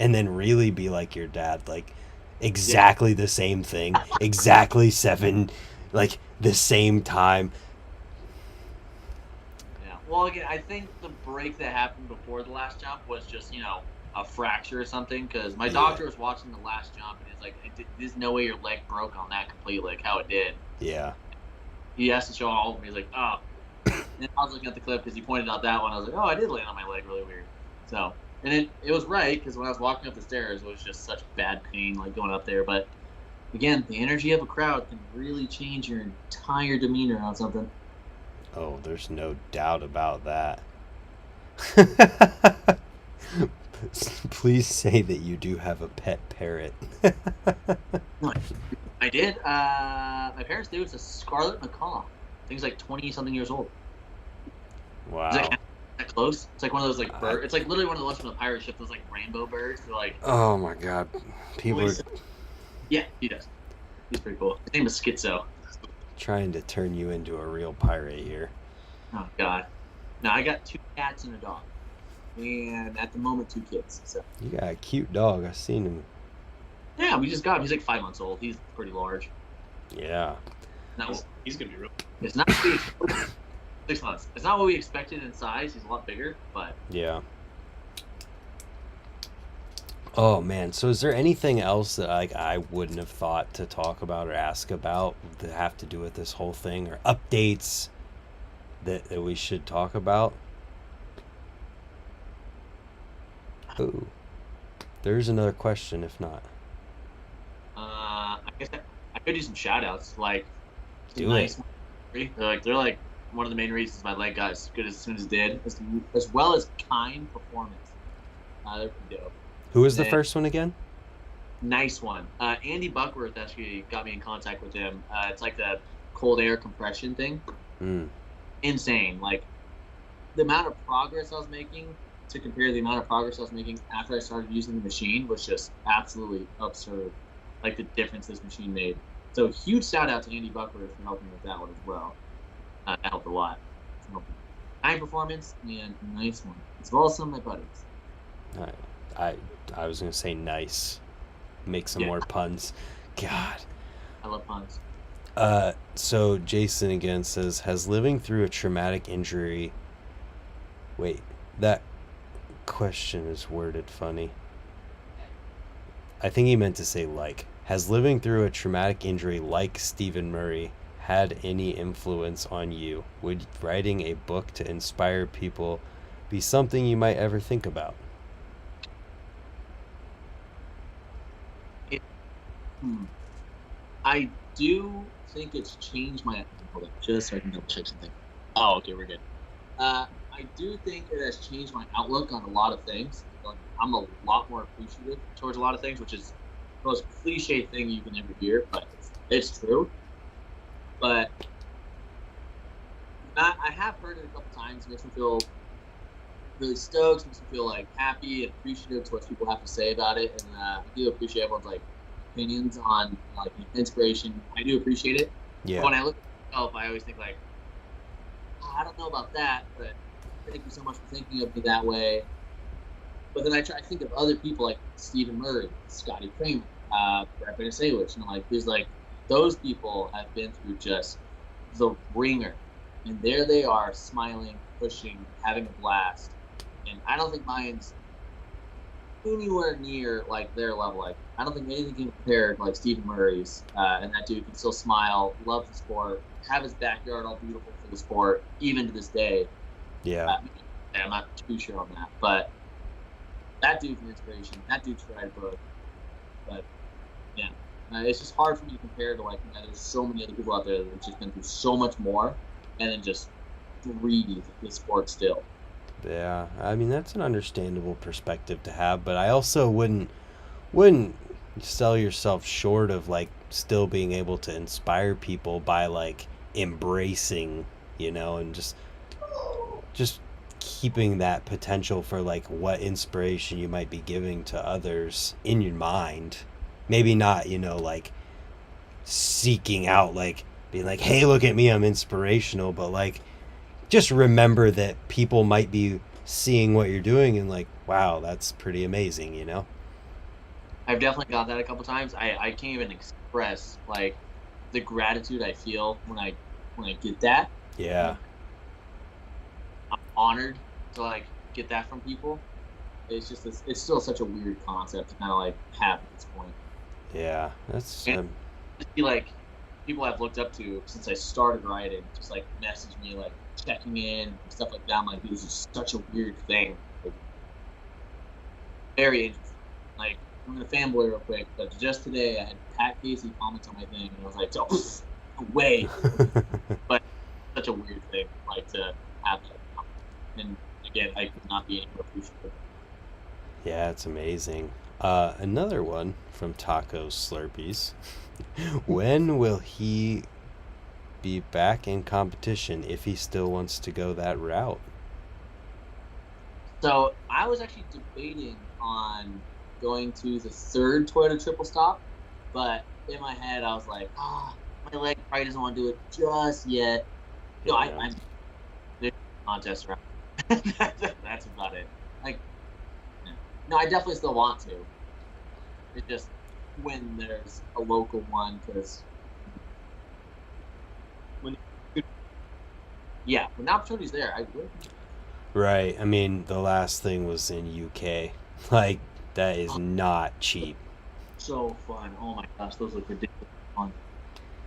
And then really be like your dad, like exactly the same thing, exactly 7, like the same time. Yeah. Well, again, I think the break that happened before the last jump was just, a fracture or something, because my doctor was watching the last jump, and he's like, there's no way your leg broke on that completely, like how it did. Yeah. He has to show all of them. He's like, oh. And I was looking at the clip because he pointed out that one. I was like, oh, I did land on my leg really weird. So, and it was right, because when I was walking up the stairs, it was just such bad pain, like going up there. But again, the energy of a crowd can really change your entire demeanor on something. Oh, there's no doubt about that. Please say that you do have a pet parrot. I did. My parents do. It's a scarlet macaw. I think it's like 20-something years old. Wow. Is that close? It's like one of those, like, birds. It's like literally one of the ones from the pirate ship, those, like, rainbow birds. They're like... Oh, my God. People are Yeah, he does. He's pretty cool. His name is Schizo. trying to turn you into a real pirate here. Oh, God. No, I got 2 cats and a dog. And at the moment, 2 kids. So. You got a cute dog. I've seen him. Yeah, we just got him. He's like 5 months old. He's pretty large. Yeah. No, He's gonna be real. it's not what we expected. 6 months. It's not what we expected in size. He's a lot bigger, but Yeah. Oh, man. So is there anything else that, like, I wouldn't have thought to talk about or ask about that have to do with this whole thing, or updates that we should talk about? Ooh. There's another question, if not. I guess I could do some shout outs. Like, Do nice. They're like one of the main reasons my leg got as good as soon as it did, as well as Kind Performance. They're pretty dope. Who was the And- first one again? Nice one. Andy Buckworth actually got me in contact with him. It's like the cold air compression thing. Mm. Insane. Like, the amount of progress I was making to compare the amount of progress I was making after I started using the machine was just absolutely absurd. Like, the difference this machine made. So, huge shout out to Andy Buckworth for helping with that one as well. That helped a lot. High performance and nice one, as well as some of my buddies. I was gonna say nice. Make some Yeah. more puns. God. I love puns. So Jason again says, has living through a traumatic injury... Wait, that question is worded funny. I think he meant to say like. Has living through a traumatic injury like Stephen Murray had any influence on you? Would writing a book to inspire people be something you might ever think about? I do think it's changed my... Hold on, just so I can double check something. Oh, okay, we're good. I do think it has changed my outlook on a lot of things. Like, I'm a lot more appreciative towards a lot of things, which is most cliche thing you can ever hear, but it's true. But I have heard it a couple times. It makes me feel really stoked. Makes me feel like happy and appreciative to what people have to say about it. And I do appreciate everyone's like opinions on like inspiration. I do appreciate it. Yeah. But when I look at myself, I always think like, oh, I don't know about that, but thank you so much for thinking of me that way. But then I try to think of other people like Stephen Murray, Scotty Kramer, Brett Benesewich, like there's like those people have been through just the ringer, and there they are, smiling, pushing, having a blast. And I don't think mine's anywhere near like their level. Like I don't think anything can compare to like Stephen Murray's. And that dude can still smile, love the sport, have his backyard all beautiful for the sport, even to this day. Yeah. I'm not too sure on that, but that dude's an inspiration. That dude's a book. But yeah, it's just hard for me to compare to like there's so many other people out there that have just been through so much more, and then just breathe the sport still. Yeah, I mean that's an understandable perspective to have, but I also wouldn't sell yourself short of like still being able to inspire people by like embracing, and just keeping that potential for like what inspiration you might be giving to others in your mind. Maybe not, like seeking out like being like, hey, look at me, I'm inspirational, but like just remember that people might be seeing what you're doing and like, wow, that's pretty amazing, I've definitely got that a couple times. I can't even express like the gratitude I feel when I get that. Yeah. I'm honored to like get that from people. It's just it's still such a weird concept to kind of like have at this point. Yeah, that's just be like people I've looked up to since I started riding, just like message me like checking in and stuff like that. I'm like, this is such a weird thing. Like, very interesting. Like I'm gonna fanboy real quick, but just today I had Pat Casey comment on my thing, and I was like, oh, no way. But such a weird thing, like to have that. And again, I could not be any more appreciative. Yeah, it's amazing. Another one from Taco Slurpees. When will he be back in competition if he still wants to go that route? So I was actually debating on going to the third Toyota Triple Stop, but in my head I was like, my leg probably doesn't want to do it just yet. No, I'm there's a contest around. That's about it. Like, no, I definitely still want to. It's just when there's a local one, because when the opportunity's there, I would. Right. I mean, the last thing was in UK. Like, that is not cheap. So fun. Oh my gosh, those look ridiculous fun.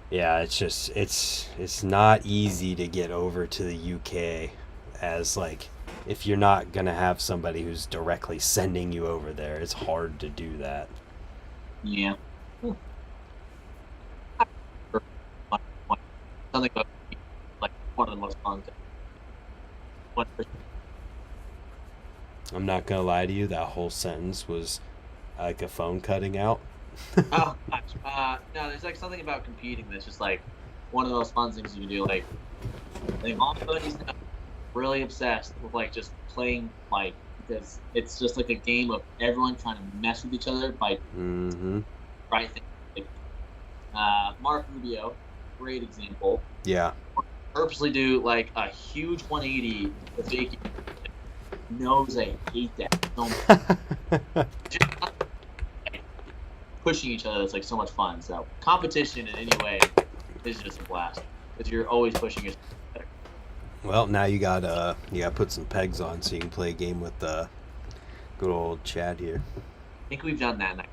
Yeah, it's just it's not easy to get over to the UK, as like if you're not gonna have somebody who's directly sending you over there, it's hard to do that. Yeah. Something about like one of the most fun things. I'm not gonna lie to you, that whole sentence was like a phone cutting out. Oh gosh. No, there's like something about competing that's just like one of those fun things you can do. Like I think all my buddies now really obsessed with like just playing bike, because it's just like a game of everyone trying to mess with each other by right things. Like, Mark Rubio, great example. Yeah. Purposely do like a huge 180 to fake it. Knows I hate that so much. Just, like, pushing each other is like so much fun. So competition in any way is just a blast, because you're always pushing yourself better. Well, now you gotta put some pegs on so you can play a game with good old Chad here. I think we've done that night.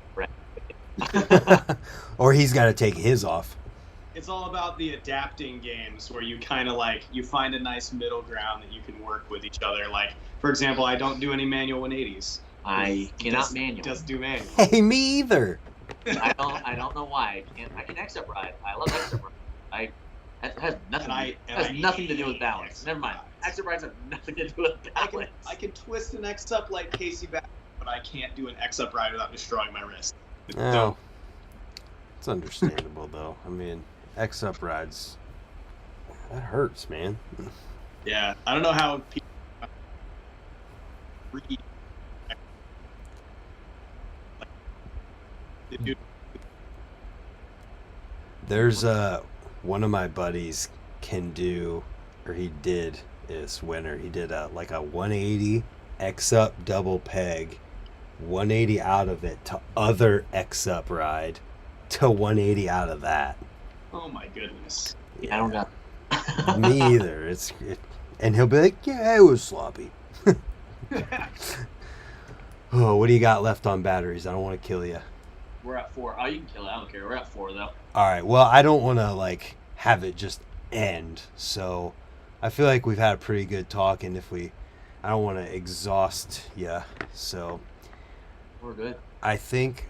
Or he's got to take his off. It's all about the adapting games where you kind of like you find a nice middle ground that you can work with each other. Like, for example, I don't do any manual 180s. I cannot manual. Just do manual. Hey, me either. I don't know why. I can X-up ride. I love X-up ride. That has nothing to do with balance. Never mind. X-up rides have nothing to do with balance. I can twist an X-up like Casey back, but I can't do an X-up ride without destroying my wrist. Oh, It's understandable though. I mean, X up rides, that hurts, man. Yeah, I don't know how people read. Dude, There's one of my buddies can do, or he did this winter. He did a 180 X up double peg, 180 out of it to other X up ride, to 180 out of that. oh my goodness. Yeah, I don't know. Me either. And he'll be like, "Yeah, it was sloppy." Oh, what do you got left on batteries? I don't want to kill you. We're at 4. Oh, you can kill it. I don't care. We're at 4 though. All right. Well, I don't want to have it just end. So, I feel like we've had a pretty good talk, and I don't want to exhaust you. So, We're good. I think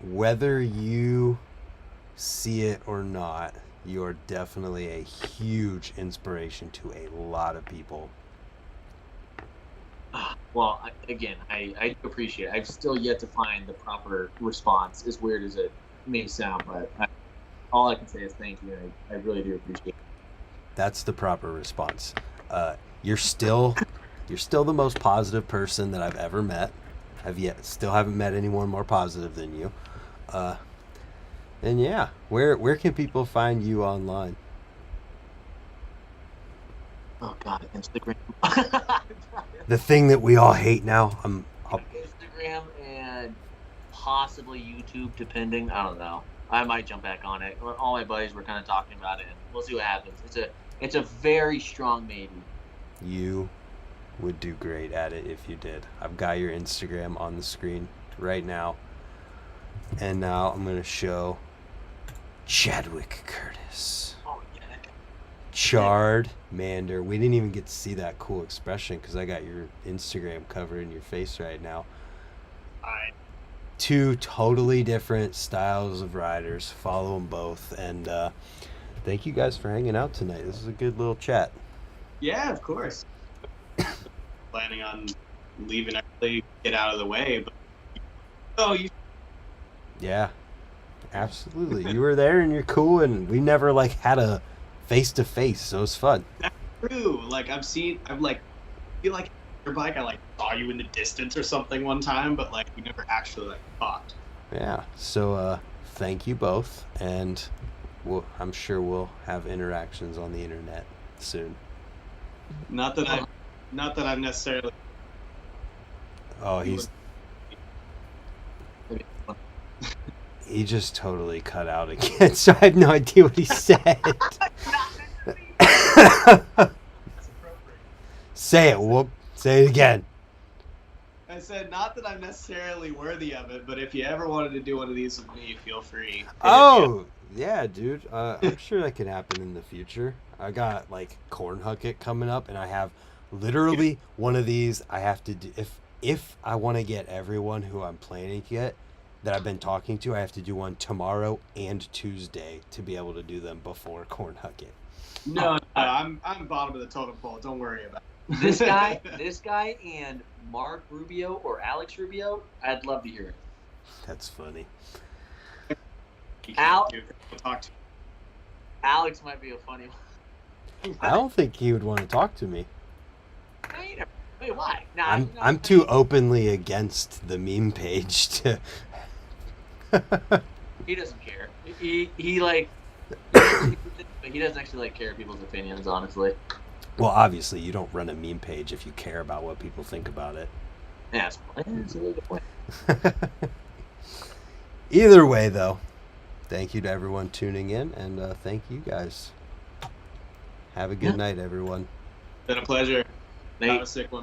whether you see it or not, you're definitely a huge inspiration to a lot of people. Well, I appreciate it. I've still yet to find the proper response, as weird as it may sound, but all I can say is thank you. I really do appreciate it. That's the proper response. You're still the most positive person that I've ever met. Still haven't met anyone more positive than you. And yeah, where can people find you online? Oh God, Instagram. The thing that we all hate now. Instagram and possibly YouTube, depending. I don't know. I might jump back on it. All my buddies were kind of talking about it, and we'll see what happens. It's a very strong maybe. You would do great at it if you did. I've got your Instagram on the screen right now. And now I'm going to show Chadwick Curtis. Oh yeah. Chard Mander. We didn't even get to see that cool expression because I got your Instagram covered in your face right now. Two totally different styles of riders. Follow them both. And thank you guys for hanging out tonight. This is a good little chat. Yeah, of course. Planning on leaving early, get out of the way, but Yeah, absolutely. You were there and you're cool, and we never had a face-to-face, so it's fun. that's true. I've feel like your bike. I saw you in the distance or something one time, but we never actually talked. Yeah. So thank you both, and I'm sure we'll have interactions on the internet soon. Not that I'm necessarily. Oh, he just totally cut out again, so I have no idea what he said. That's appropriate. Say it, whoop. Say it again. I said not that I'm necessarily worthy of it, but if you ever wanted to do one of these with me, feel free. Oh, yeah, dude. I'm sure that can happen in the future. I got Corn Hucket coming up, and I have literally one of these. I have to do if I want to get everyone who I'm planning to get that I've been talking to. I have to do one tomorrow and Tuesday to be able to do them before Corn Hucket. No, I'm bottom of the totem pole. Don't worry about it. This guy, and Mark Rubio or Alex Rubio. I'd love to hear it. That's funny. Talk to. Alex might be a funny one. I don't think he would want to talk to me. Wait, why? Nah, I'm too openly against the meme page to. He doesn't care. He he doesn't actually care people's opinions, honestly. Well, obviously, you don't run a meme page if you care about what people think about it. Yeah, that's a really good point. Either way, though, thank you to everyone tuning in, and thank you guys. Have a good night, everyone. Been a pleasure. Nate. Have a sick one.